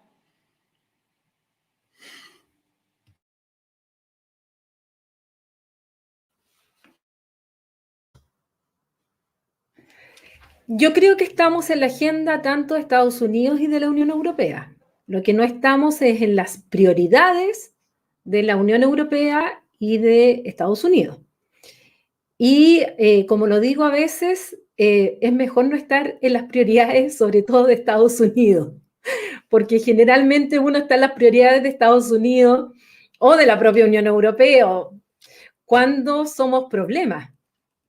Yo creo que estamos en la agenda tanto de Estados Unidos y de la Unión Europea. Lo que no estamos es en las prioridades de la Unión Europea y de Estados Unidos. Y como lo digo a veces, es mejor no estar en las prioridades, sobre todo de Estados Unidos, porque generalmente uno está en las prioridades de Estados Unidos o de la propia Unión Europea cuando somos problemas,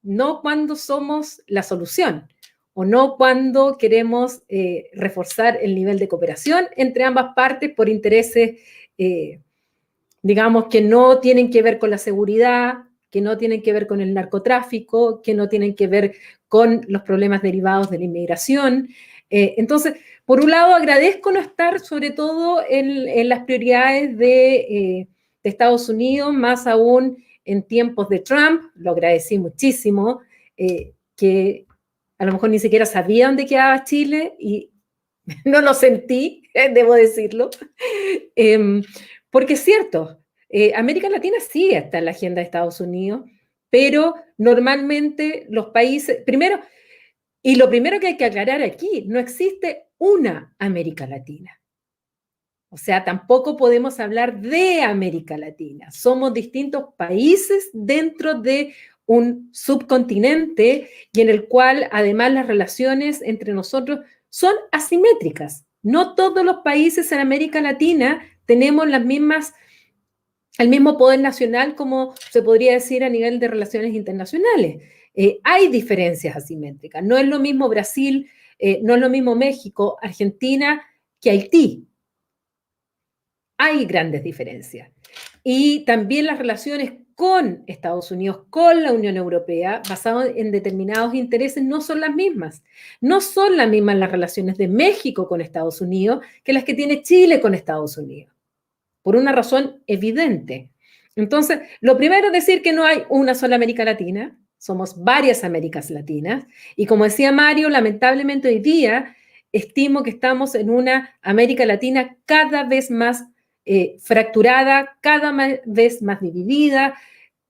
no cuando somos la solución, o no cuando queremos reforzar el nivel de cooperación entre ambas partes por intereses digamos, que no tienen que ver con la seguridad, que no tienen que ver con el narcotráfico, que no tienen que ver con los problemas derivados de la inmigración. Entonces, por un lado, agradezco no estar sobre todo en las prioridades de Estados Unidos, más aún en tiempos de Trump, lo agradecí muchísimo, que a lo mejor ni siquiera sabía dónde quedaba Chile y no lo sentí, debo decirlo. Porque es cierto, América Latina sí está en la agenda de Estados Unidos, pero normalmente los países, primero, y lo primero que hay que aclarar aquí, no existe una América Latina. O sea, tampoco podemos hablar de América Latina. Somos distintos países dentro de un subcontinente y en el cual además las relaciones entre nosotros son asimétricas. No todos los países en América Latina tenemos el mismo poder nacional como se podría decir a nivel de relaciones internacionales. Hay diferencias asimétricas. No es lo mismo Brasil, no es lo mismo México, Argentina que Haití. Hay grandes diferencias. Y también las relaciones con Estados Unidos, con la Unión Europea, basadas en determinados intereses, no son las mismas. No son las mismas las relaciones de México con Estados Unidos que las que tiene Chile con Estados Unidos, por una razón evidente. Entonces, lo primero es decir que no hay una sola América Latina, somos varias Américas Latinas, y como decía Mario, lamentablemente hoy día estimo que estamos en una América Latina cada vez más fracturada, cada vez más dividida,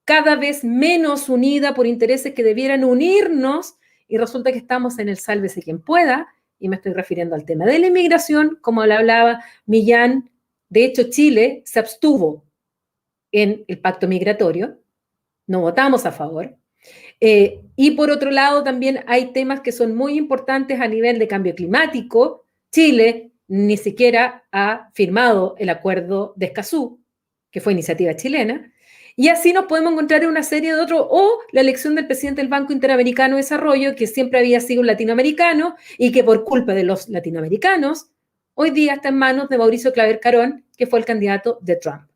cada vez menos unida por intereses que debieran unirnos, y resulta que estamos en el sálvese quien pueda, y me estoy refiriendo al tema de la inmigración, como le hablaba Millán. De hecho, Chile se abstuvo en el pacto migratorio, no votamos a favor. Y por otro lado, también hay temas que son muy importantes a nivel de cambio climático. Chile ni siquiera ha firmado el acuerdo de Escazú, que fue iniciativa chilena, y así nos podemos encontrar en una serie de otros, o la elección del presidente del Banco Interamericano de Desarrollo, que siempre había sido un latinoamericano y que por culpa de los latinoamericanos hoy día está en manos de Mauricio Claver Carón, que fue el candidato de Trump.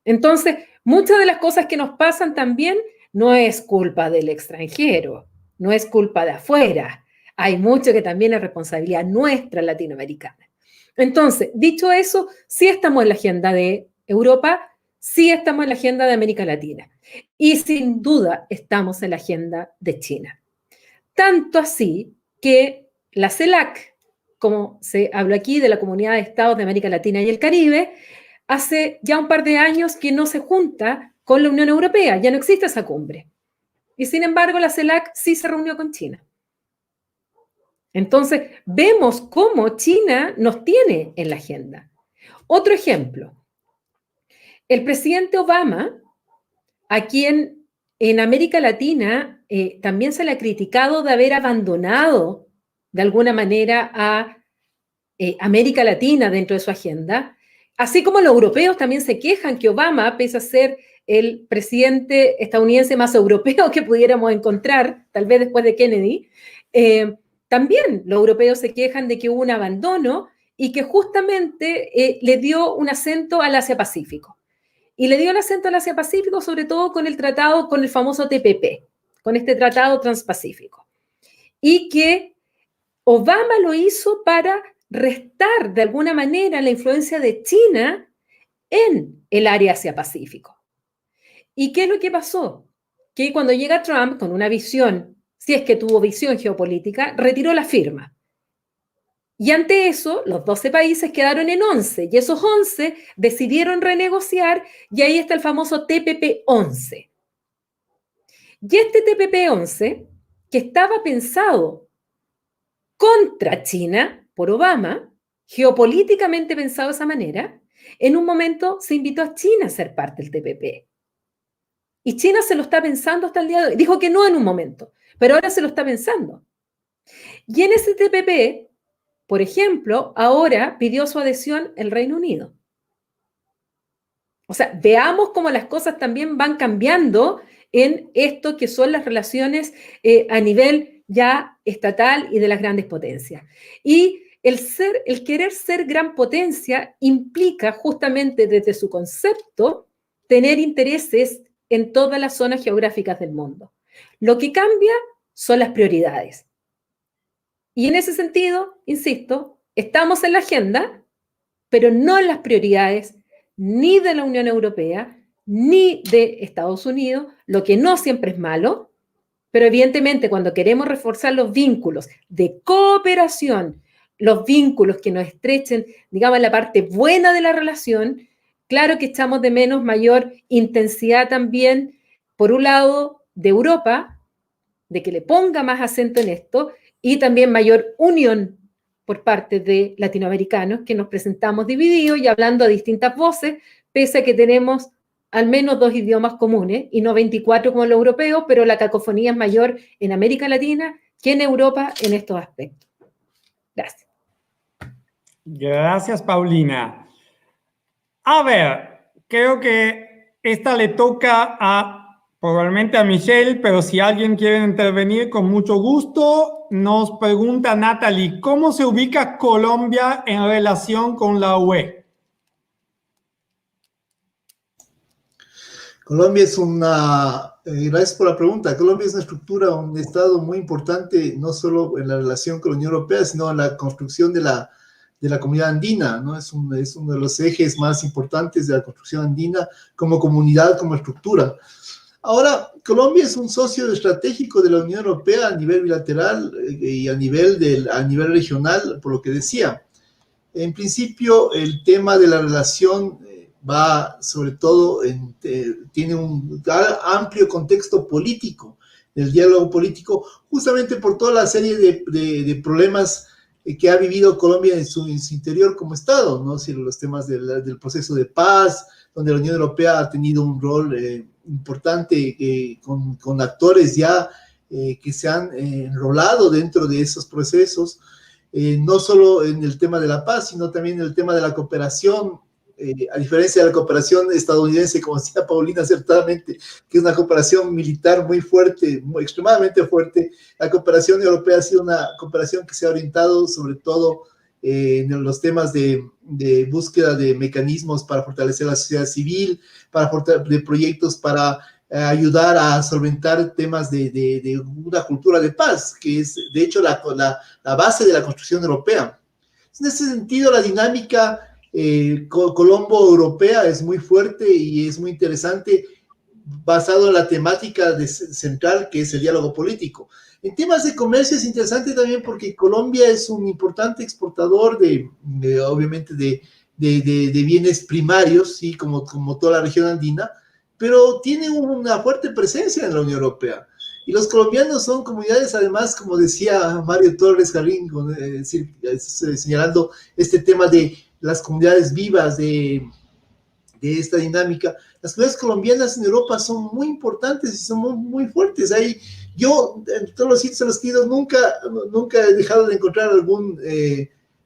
Entonces, muchas de las cosas que nos pasan también no es culpa del extranjero, no es culpa de afuera. Hay mucho que también es responsabilidad nuestra latinoamericana. Entonces, dicho eso, sí estamos en la agenda de Europa, sí estamos en la agenda de América Latina y sin duda estamos en la agenda de China. Tanto así que la CELAC, como se habló aquí de la Comunidad de Estados de América Latina y el Caribe, hace ya un par de años que no se junta con la Unión Europea, ya no existe esa cumbre. Y sin embargo, la CELAC sí se reunió con China. Entonces, vemos cómo China nos tiene en la agenda. Otro ejemplo, el presidente Obama, a quien en América Latina también se le ha criticado de haber abandonado de alguna manera a América Latina dentro de su agenda, así como los europeos también se quejan que Obama, pese a ser el presidente estadounidense más europeo que pudiéramos encontrar, tal vez después de Kennedy, también los europeos se quejan de que hubo un abandono y que justamente le dio un acento al Asia-Pacífico. Y le dio el acento al Asia-Pacífico sobre todo con el tratado, con el famoso TPP, con este tratado transpacífico. Y que Obama lo hizo para restar de alguna manera la influencia de China en el área Asia-Pacífico. ¿Y qué es lo que pasó? Que cuando llega Trump con una visión, si es que tuvo visión geopolítica, retiró la firma. Y ante eso, los 12 países quedaron en 11, y esos 11 decidieron renegociar, y ahí está el famoso TPP-11. Y este TPP-11, que estaba pensado contra China por Obama, geopolíticamente pensado de esa manera, en un momento se invitó a China a ser parte del TPP. Y China se lo está pensando hasta el día de hoy. Dijo que no en un momento, pero ahora se lo está pensando. Y en ese TPP, por ejemplo, ahora pidió su adhesión el Reino Unido. O sea, veamos cómo las cosas también van cambiando en esto que son las relaciones a nivel ya estatal y de las grandes potencias. Y el querer ser gran potencia implica justamente desde su concepto tener intereses en todas las zonas geográficas del mundo. Lo que cambia son las prioridades. Y en ese sentido, insisto, estamos en la agenda, pero no en las prioridades ni de la Unión Europea, ni de Estados Unidos, lo que no siempre es malo, pero evidentemente cuando queremos reforzar los vínculos de cooperación, los vínculos que nos estrechen, digamos, la parte buena de la relación, claro que echamos de menos mayor intensidad también, por un lado, de Europa, de que le ponga más acento en esto, y también mayor unión por parte de latinoamericanos, que nos presentamos divididos y hablando a distintas voces, pese a que tenemos al menos 2 idiomas comunes, y no 24 como los europeos, pero la cacofonía es mayor en América Latina que en Europa en estos aspectos. Gracias. Gracias, Paulina. A ver, creo que esta le toca probablemente a Michelle, pero si alguien quiere intervenir, con mucho gusto. Nos pregunta Natalie, ¿cómo se ubica Colombia en relación con la UE? Colombia es gracias por la pregunta. Colombia es una estructura, un estado muy importante, no solo en la relación con la Unión Europea, sino en la construcción de la comunidad andina, ¿no? Es uno de los ejes más importantes de la construcción andina como comunidad, como estructura. Ahora, Colombia es un socio estratégico de la Unión Europea a nivel bilateral y a nivel regional, por lo que decía. En principio, el tema de la relación va sobre todo, tiene un amplio contexto político, el diálogo político, justamente por toda la serie de problemas que ha vivido Colombia en su interior como Estado, ¿no? Si los temas del proceso de paz, donde la Unión Europea ha tenido un rol importante con actores ya que se han enrolado dentro de esos procesos, no solo en el tema de la paz, sino también en el tema de la cooperación, a diferencia de la cooperación estadounidense, como decía Paulina acertadamente, que es una cooperación militar muy fuerte, extremadamente fuerte. La cooperación europea ha sido una cooperación que se ha orientado sobre todo en los temas de búsqueda de mecanismos para fortalecer la sociedad civil, de proyectos para ayudar a solventar temas de una cultura de paz, que es, de hecho, la base de la construcción europea. En ese sentido, la dinámica colombo-europea es muy fuerte y es muy interesante, basado en la temática central, que es el diálogo político. En temas de comercio es interesante también porque Colombia es un importante exportador obviamente, de bienes primarios, ¿sí? como toda la región andina, pero tiene una fuerte presencia en la Unión Europea. Y los colombianos son comunidades, además, como decía Mario Torres Jarrín, señalando este tema de las comunidades vivas de esta dinámica. Las comunidades colombianas en Europa son muy importantes y son muy fuertes. Yo, en todos los sitios a los que he ido, nunca he dejado de encontrar algún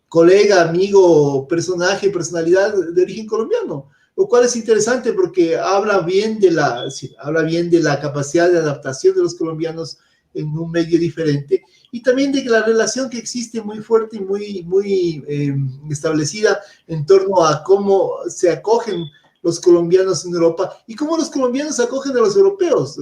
colega, amigo, personalidad de origen colombiano, lo cual es interesante porque habla bien de la capacidad de adaptación de los colombianos en un medio diferente, y también de la relación que existe muy fuerte y muy establecida en torno a cómo se acogen los colombianos en Europa y cómo los colombianos acogen a los europeos.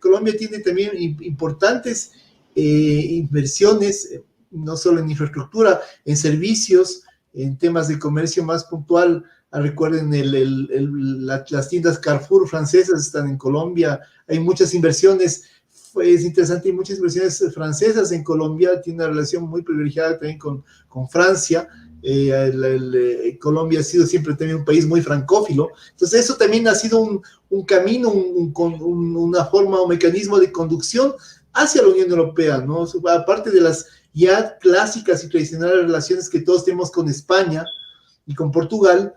Colombia tiene también importantes inversiones, no solo en infraestructura, en servicios, en temas de comercio más puntual. Recuerden, las tiendas Carrefour francesas están en Colombia. Hay muchas inversiones, es interesante, hay muchas inversiones francesas en Colombia. Tiene una relación muy privilegiada también con Francia. Colombia ha sido siempre también un país muy francófilo. Entonces eso también ha sido un camino, una forma, un mecanismo de conducción hacia la Unión Europea, ¿no? Aparte de las ya clásicas y tradicionales relaciones que todos tenemos con España y con Portugal,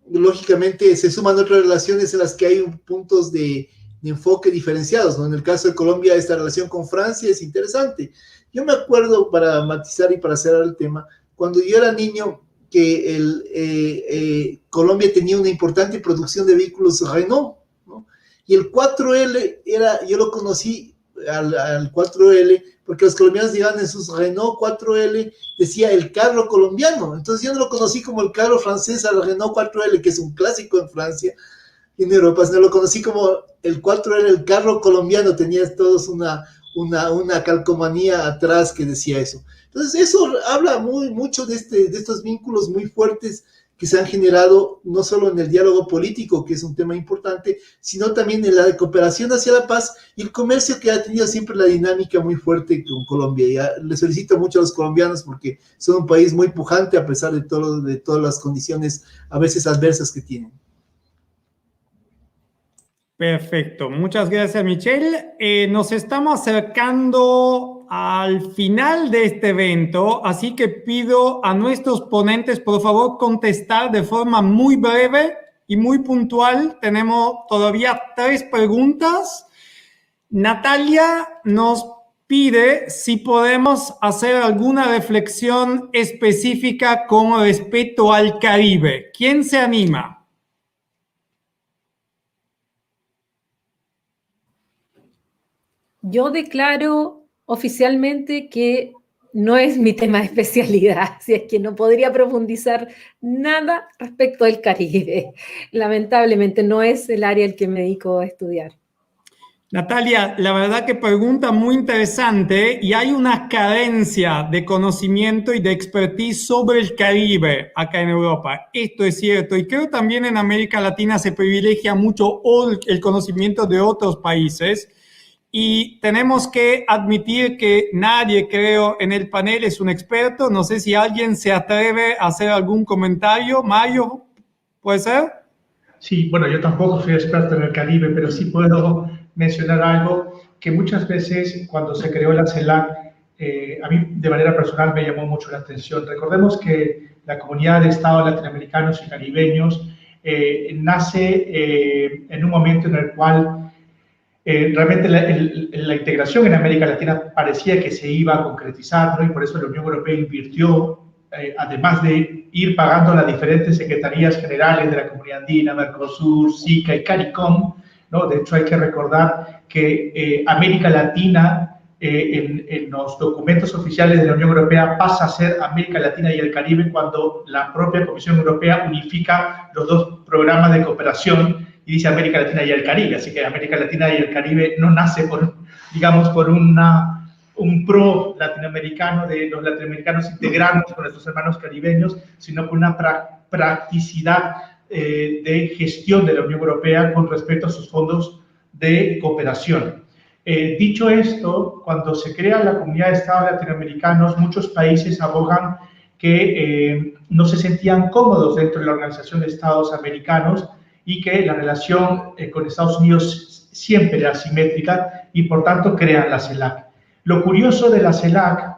lógicamente se suman otras relaciones en las que hay puntos de enfoque diferenciados, ¿no? En el caso de Colombia, esta relación con Francia es interesante. Yo me acuerdo, para matizar y para cerrar el tema, cuando yo era niño, que Colombia tenía una importante producción de vehículos Renault, ¿no? Y el 4L yo lo conocí al 4L, porque los colombianos llegaban en sus Renault 4L, decía el carro colombiano. Entonces yo no lo conocí como el carro francés, al Renault 4L, que es un clásico en Francia y en Europa, sino lo conocí como el 4L, el carro colombiano. Tenía todos una calcomanía atrás que decía eso. Entonces eso habla mucho de estos vínculos muy fuertes que se han generado no solo en el diálogo político, que es un tema importante, sino también en la cooperación hacia la paz y el comercio, que ha tenido siempre la dinámica muy fuerte con Colombia. Y les felicito mucho a los colombianos porque son un país muy pujante a pesar de todas las condiciones a veces adversas que tienen. Perfecto, muchas gracias, Michelle. Nos estamos acercando al final de este evento, así que pido a nuestros ponentes, por favor, contestar de forma muy breve y muy puntual. Tenemos todavía 3 preguntas. Natalia nos pide si podemos hacer alguna reflexión específica con respecto al Caribe. ¿Quién se anima? Yo declaro oficialmente que no es mi tema de especialidad, así es que no podría profundizar nada respecto al Caribe. Lamentablemente no es el área al que me dedico a estudiar. Natalia, la verdad que pregunta muy interesante, y hay una carencia de conocimiento y de expertise sobre el Caribe acá en Europa. Esto es cierto, y creo también en América Latina se privilegia mucho el conocimiento de otros países. Y tenemos que admitir que nadie, creo, en el panel es un experto. No sé si alguien se atreve a hacer algún comentario. Mario, ¿puede ser? Sí, bueno, yo tampoco soy experto en el Caribe, pero sí puedo mencionar algo que muchas veces cuando se creó la CELAC, a mí de manera personal me llamó mucho la atención. Recordemos que la Comunidad de Estados Latinoamericanos y Caribeños nace en un momento en el cual realmente la integración en América Latina parecía que se iba a concretizar, ¿no? Y por eso la Unión Europea invirtió, además de ir pagando las diferentes secretarías generales de la Comunidad Andina, Mercosur, SICA y CARICOM, ¿no? De hecho, hay que recordar que América Latina en los documentos oficiales de la Unión Europea pasa a ser América Latina y el Caribe cuando la propia Comisión Europea unifica los dos programas de cooperación y dice América Latina y el Caribe. Así que América Latina y el Caribe no nace por, digamos, por un pro latinoamericano de los latinoamericanos integrarnos con nuestros hermanos caribeños, sino por una practicidad de gestión de la Unión Europea con respecto a sus fondos de cooperación. Dicho esto, cuando se crea la Comunidad de Estados Latinoamericanos, muchos países abogan que no se sentían cómodos dentro de la Organización de Estados Americanos y que la relación con Estados Unidos siempre era asimétrica y por tanto crean la CELAC. Lo curioso de la CELAC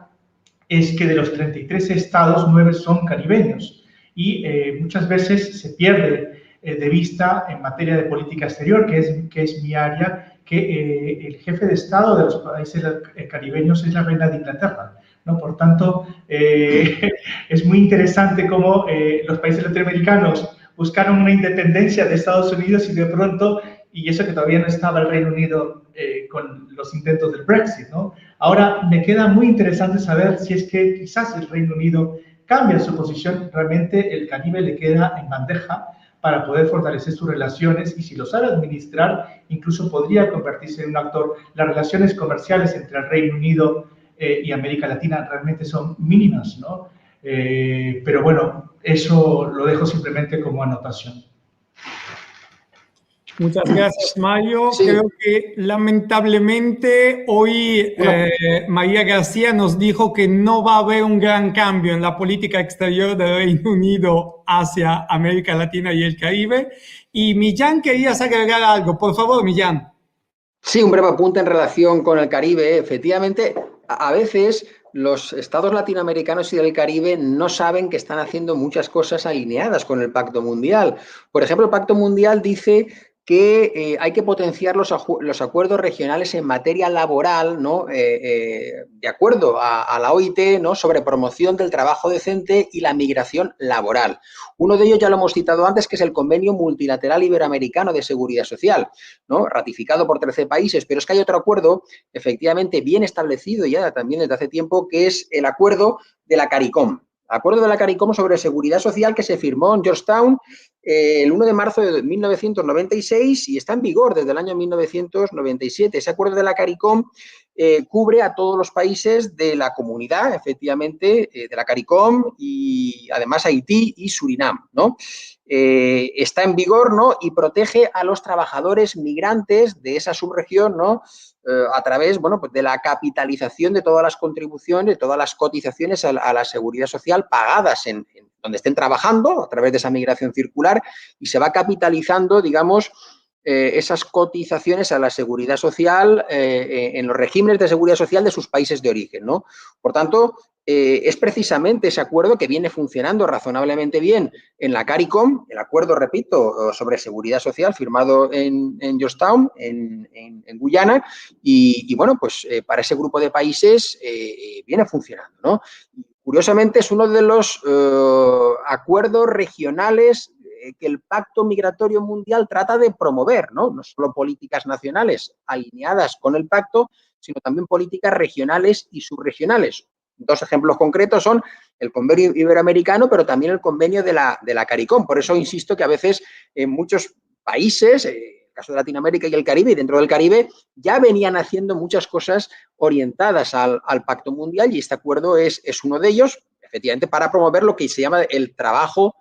es que de los 33 estados, 9 son caribeños y muchas veces se pierde de vista en materia de política exterior, que es mi área, que el jefe de Estado de los países caribeños es la reina de Inglaterra, ¿no? Por tanto, es muy interesante cómo los países latinoamericanos buscaron una independencia de Estados Unidos y de pronto, y eso que todavía no estaba el Reino Unido con los intentos del Brexit, ¿no? Ahora me queda muy interesante saber si es que quizás el Reino Unido cambia su posición, realmente el Caribe le queda en bandeja para poder fortalecer sus relaciones y si lo sabe administrar, incluso podría convertirse en un actor. Las relaciones comerciales entre el Reino Unido y América Latina realmente son mínimas, ¿no? Pero bueno, eso lo dejo simplemente como anotación. Muchas gracias, Mario. Sí. Creo que lamentablemente hoy María García nos dijo que no va a haber un gran cambio en la política exterior del Reino Unido hacia América Latina y el Caribe. Y Millán, querías agregar algo. Por favor, Millán. Sí, un breve apunte en relación con el Caribe. Efectivamente, a veces los estados latinoamericanos y del Caribe no saben que están haciendo muchas cosas alineadas con el Pacto Mundial. Por ejemplo, el Pacto Mundial dice que hay que potenciar los acuerdos regionales en materia laboral, ¿no? De acuerdo a la OIT, ¿no? Sobre promoción del trabajo decente y la migración laboral. Uno de ellos ya lo hemos citado antes, que es el Convenio Multilateral Iberoamericano de Seguridad Social, ¿no? Ratificado por 13 países, pero es que hay otro acuerdo, efectivamente, bien establecido ya también desde hace tiempo, que es el acuerdo de la CARICOM. Acuerdo de la CARICOM sobre seguridad social que se firmó en Georgetown el 1 de marzo de 1996 y está en vigor desde el año 1997. Ese acuerdo de la CARICOM cubre a todos los países de la comunidad, efectivamente, de la CARICOM y además Haití y Surinam, ¿no? Está en vigor, ¿no? Y protege a los trabajadores migrantes de esa subregión, ¿no? A través, bueno, pues de la capitalización de todas las contribuciones, de todas las cotizaciones a la seguridad social pagadas en donde estén trabajando a través de esa migración circular y se va capitalizando, digamos, esas cotizaciones a la seguridad social en los regímenes de seguridad social de sus países de origen, ¿no? Por tanto, es precisamente ese acuerdo que viene funcionando razonablemente bien en la CARICOM, el acuerdo, repito, sobre seguridad social firmado en Georgetown, en Guyana, y bueno, pues para ese grupo de países viene funcionando, ¿no? Curiosamente, es uno de los acuerdos regionales que el Pacto Migratorio Mundial trata de promover, ¿no? No solo políticas nacionales alineadas con el pacto, sino también políticas regionales y subregionales. Dos ejemplos concretos son el convenio iberoamericano, pero también el convenio de la CARICOM. Por eso insisto que a veces en muchos países, el caso de Latinoamérica y el Caribe, y dentro del Caribe, ya venían haciendo muchas cosas orientadas al Pacto Mundial y este acuerdo es uno de ellos, efectivamente, para promover lo que se llama el trabajo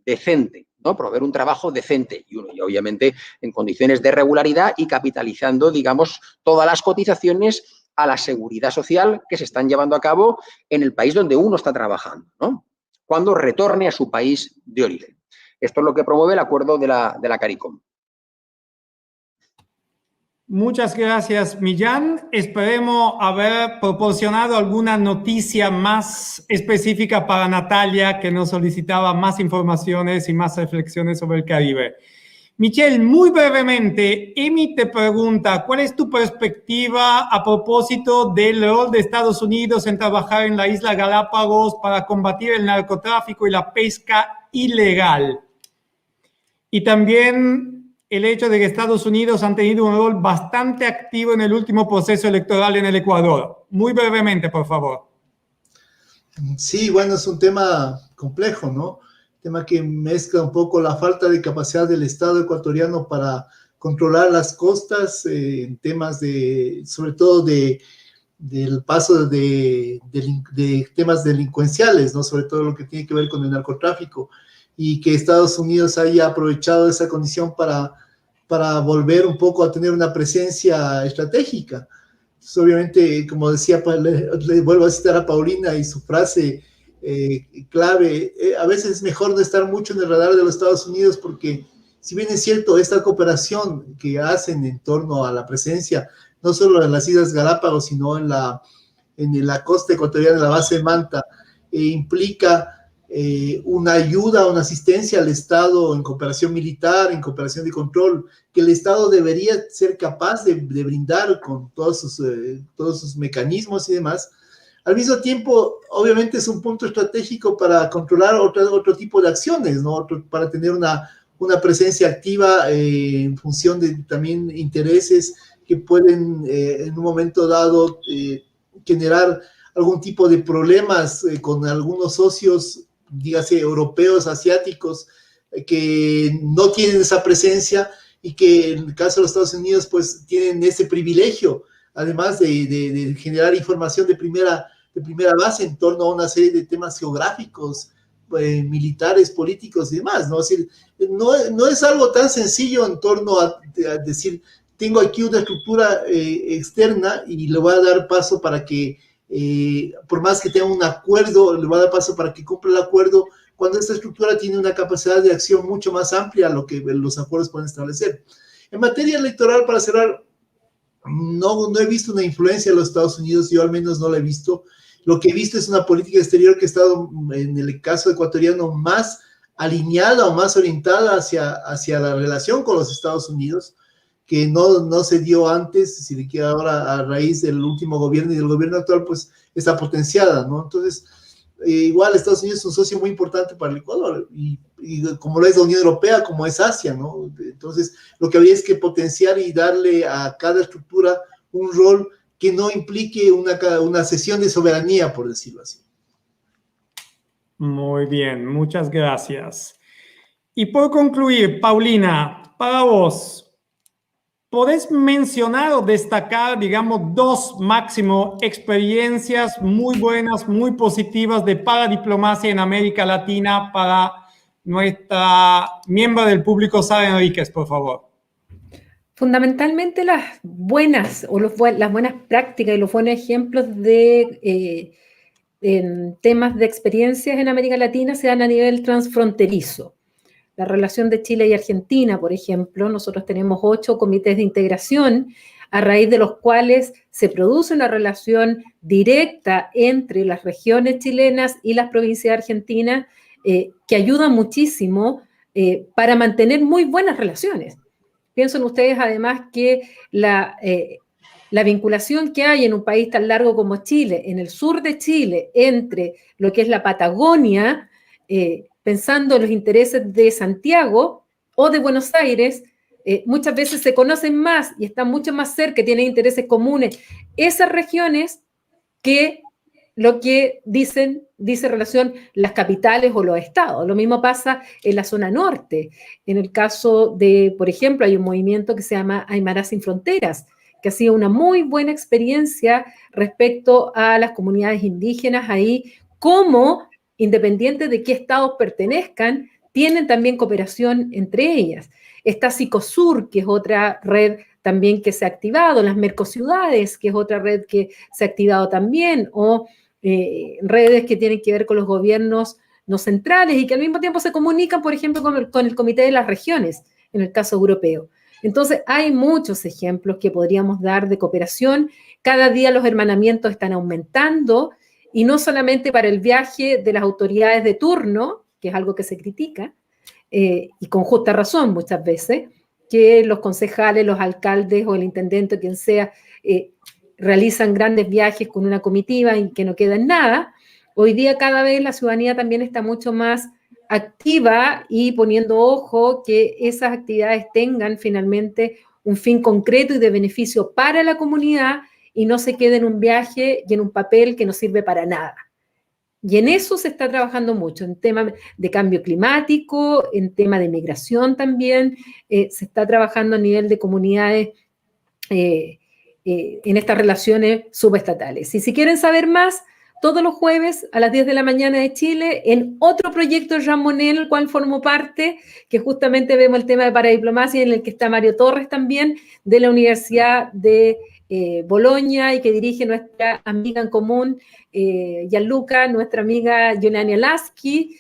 decente, ¿no? Proveer un trabajo decente y obviamente en condiciones de regularidad y capitalizando, digamos, todas las cotizaciones a la seguridad social que se están llevando a cabo en el país donde uno está trabajando, ¿no? Cuando retorne a su país de origen. Esto es lo que promueve el acuerdo de la CARICOM. Muchas gracias, Millán. Esperemos haber proporcionado alguna noticia más específica para Natalia, que nos solicitaba más informaciones y más reflexiones sobre el Caribe. Michelle, muy brevemente, Emi te pregunta, ¿cuál es tu perspectiva a propósito del rol de Estados Unidos en trabajar en la isla Galápagos para combatir el narcotráfico y la pesca ilegal? Y también el hecho de que Estados Unidos han tenido un rol bastante activo en el último proceso electoral en el Ecuador. Muy brevemente, por favor. Sí, bueno, es un tema complejo, ¿no? Tema que mezcla un poco la falta de capacidad del Estado ecuatoriano para controlar las costas, en temas sobre todo del paso de temas delincuenciales, ¿no? Sobre todo lo que tiene que ver con el narcotráfico, y que Estados Unidos haya aprovechado esa condición para volver un poco a tener una presencia estratégica. Entonces, obviamente, como decía, le vuelvo a citar a Paulina y su frase clave, a veces es mejor no estar mucho en el radar de los Estados Unidos, porque si bien es cierto, esta cooperación que hacen en torno a la presencia, no solo en las Islas Galápagos, sino en la costa ecuatoriana, en la base de Manta, implica una ayuda, una asistencia al Estado en cooperación militar, en cooperación de control, que el Estado debería ser capaz de brindar con todos sus mecanismos y demás. Al mismo tiempo, obviamente es un punto estratégico para controlar otro tipo de acciones, ¿no? Para tener una presencia activa en función de también intereses que pueden en un momento dado generar algún tipo de problemas con algunos socios, dígase europeos, asiáticos, que no tienen esa presencia, y que en el caso de los Estados Unidos pues tienen ese privilegio, además de generar información de primera base en torno a una serie de temas geográficos, militares, políticos y demás, ¿no? Es decir, no es algo tan sencillo en torno a decir, tengo aquí una estructura externa y le voy a dar paso para que, por más que tenga un acuerdo, le voy a dar paso para que cumpla el acuerdo, cuando esta estructura tiene una capacidad de acción mucho más amplia a lo que los acuerdos pueden establecer. En materia electoral, para cerrar, no he visto una influencia de los Estados Unidos, yo al menos no la he visto. Lo que he visto es una política exterior que ha estado, en el caso ecuatoriano, más alineada o más orientada hacia la relación con los Estados Unidos, que no se dio antes, si le queda ahora a raíz del último gobierno y del gobierno actual, pues está potenciada, ¿no? Entonces, igual Estados Unidos es un socio muy importante para el Ecuador, y como lo es la Unión Europea, como es Asia, ¿no? Entonces, lo que habría es que potenciar y darle a cada estructura un rol que no implique una cesión de soberanía, por decirlo así. Muy bien, muchas gracias. Y por concluir, Paulina, para vos, ¿podés mencionar o destacar, digamos, dos máximo experiencias muy buenas, muy positivas de paradiplomacia en América Latina para nuestra miembro del público, Sara Enríquez, por favor? Fundamentalmente las buenas o las buenas prácticas y los buenos ejemplos de en temas de experiencias en América Latina se dan a nivel transfronterizo. La relación de Chile y Argentina, por ejemplo, nosotros tenemos 8 comités de integración a raíz de los cuales se produce una relación directa entre las regiones chilenas y las provincias argentinas que ayuda muchísimo para mantener muy buenas relaciones. Piensen ustedes además que la vinculación que hay en un país tan largo como Chile, en el sur de Chile, entre lo que es la Patagonia, pensando en los intereses de Santiago o de Buenos Aires, muchas veces se conocen más y están mucho más cerca, tienen intereses comunes esas regiones que lo que dice relación las capitales o los estados. Lo mismo pasa en la zona norte. En el caso de, por ejemplo, hay un movimiento que se llama Aymara Sin Fronteras, que ha sido una muy buena experiencia respecto a las comunidades indígenas ahí, como, independiente de qué estados pertenezcan, tienen también cooperación entre ellas. Está Psicosur, que es otra red también que se ha activado, las Mercociudades, que es otra red que se ha activado también, o redes que tienen que ver con los gobiernos no centrales y que al mismo tiempo se comunican, por ejemplo, con el Comité de las Regiones, en el caso europeo. Entonces, hay muchos ejemplos que podríamos dar de cooperación. Cada día los hermanamientos están aumentando, y no solamente para el viaje de las autoridades de turno, que es algo que se critica, y con justa razón muchas veces, que los concejales, los alcaldes o el intendente, quien sea, realizan grandes viajes con una comitiva y que no queda en nada. Hoy día cada vez la ciudadanía también está mucho más activa y poniendo ojo que esas actividades tengan finalmente un fin concreto y de beneficio para la comunidad y no se quede en un viaje y en un papel que no sirve para nada. Y en eso se está trabajando mucho, en temas de cambio climático, en tema de migración también, se está trabajando a nivel de comunidades en estas relaciones subestatales. Y si quieren saber más, todos los jueves a las 10 de la mañana de Chile, en otro proyecto de Jean Monnet, el cual formo parte, que justamente vemos el tema de paradiplomacia, en el que está Mario Torres también, de la Universidad de Bolonia, y que dirige nuestra amiga en común, Gianluca, nuestra amiga Yolanda Lasky.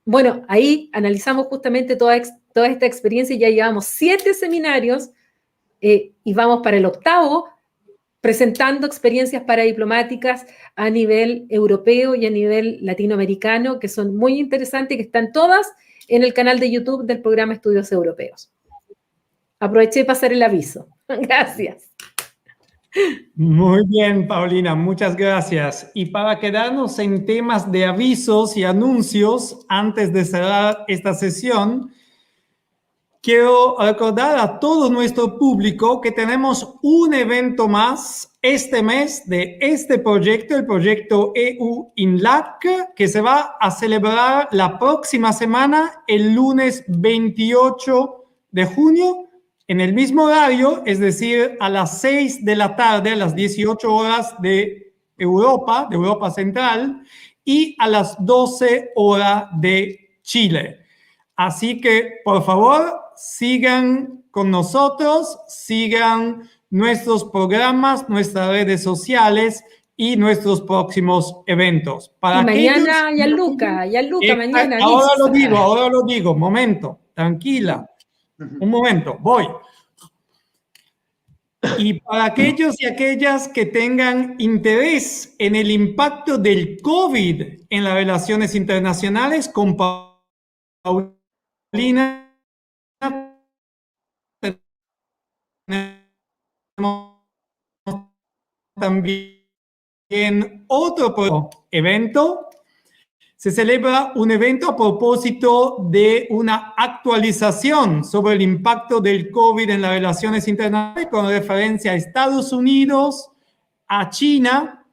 Bueno, ahí analizamos justamente toda esta experiencia y ya llevamos 7 seminarios y vamos para el 8º, presentando experiencias paradiplomáticas a nivel europeo y a nivel latinoamericano, que son muy interesantes y que están todas en el canal de YouTube del programa Estudios Europeos. Aproveché de pasar el aviso. Gracias. Muy bien, Paulina, muchas gracias. Y para quedarnos en temas de avisos y anuncios, antes de cerrar esta sesión, quiero recordar a todo nuestro público que tenemos un evento más este mes de este proyecto, el proyecto EU INLAC, que se va a celebrar la próxima semana, el lunes 28 de junio, en el mismo horario, es decir, a las 6 de la tarde, a las 18 horas de Europa Central, y a las 12 horas de Chile. Así que, por favor, sigan con nosotros, sigan nuestros programas, nuestras redes sociales y nuestros próximos eventos. Para y mañana, Gianluca, mañana. Ahora lo digo, momento, tranquila. Un momento, voy. Y para aquellos y aquellas que tengan interés en el impacto del COVID en las relaciones internacionales, con Paulina también otro evento. Se celebra un evento a propósito de una actualización sobre el impacto del COVID en las relaciones internacionales con referencia a Estados Unidos, a China,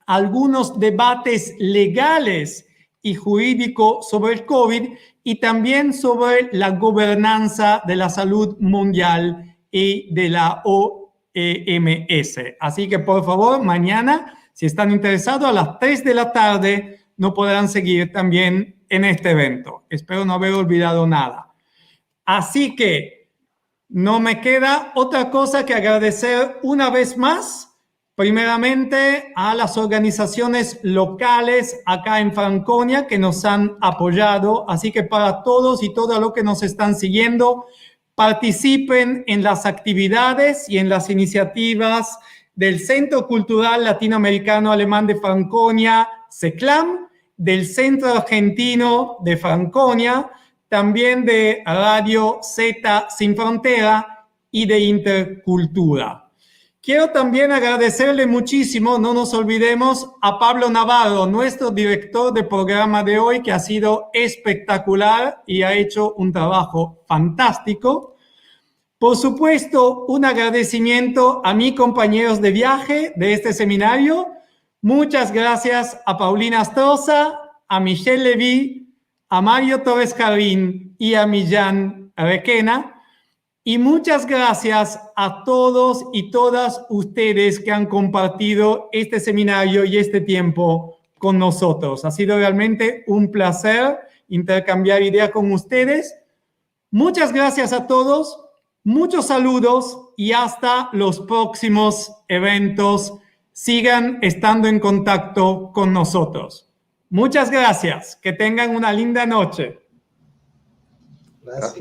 algunos debates legales y jurídicos sobre el COVID y también sobre la gobernanza de la salud mundial y de la OMS. Así que, por favor, mañana, si están interesados, a las 3 de la tarde, no podrán seguir también en este evento. Espero no haber olvidado nada. Así que no me queda otra cosa que agradecer una vez más, primeramente a las organizaciones locales acá en Franconia que nos han apoyado. Así que para todos y todas los que nos están siguiendo, participen en las actividades y en las iniciativas del Centro Cultural Latinoamericano Alemán de Franconia, CECLAM, del Centro Argentino de Franconia, también de Radio Z Sin Frontera y de Intercultura. Quiero también agradecerle muchísimo, no nos olvidemos, a Pablo Navarro, nuestro director de programa de hoy, que ha sido espectacular y ha hecho un trabajo fantástico. Por supuesto, un agradecimiento a mis compañeros de viaje de este seminario. Muchas gracias a Paulina Astroza, a Michelle Levy, a Mario Torres Jarrín y a Millán Requena. Y muchas gracias a todos y todas ustedes que han compartido este seminario y este tiempo con nosotros. Ha sido realmente un placer intercambiar ideas con ustedes. Muchas gracias a todos, muchos saludos y hasta los próximos eventos. Sigan estando en contacto con nosotros. Muchas gracias. Que tengan una linda noche. Gracias.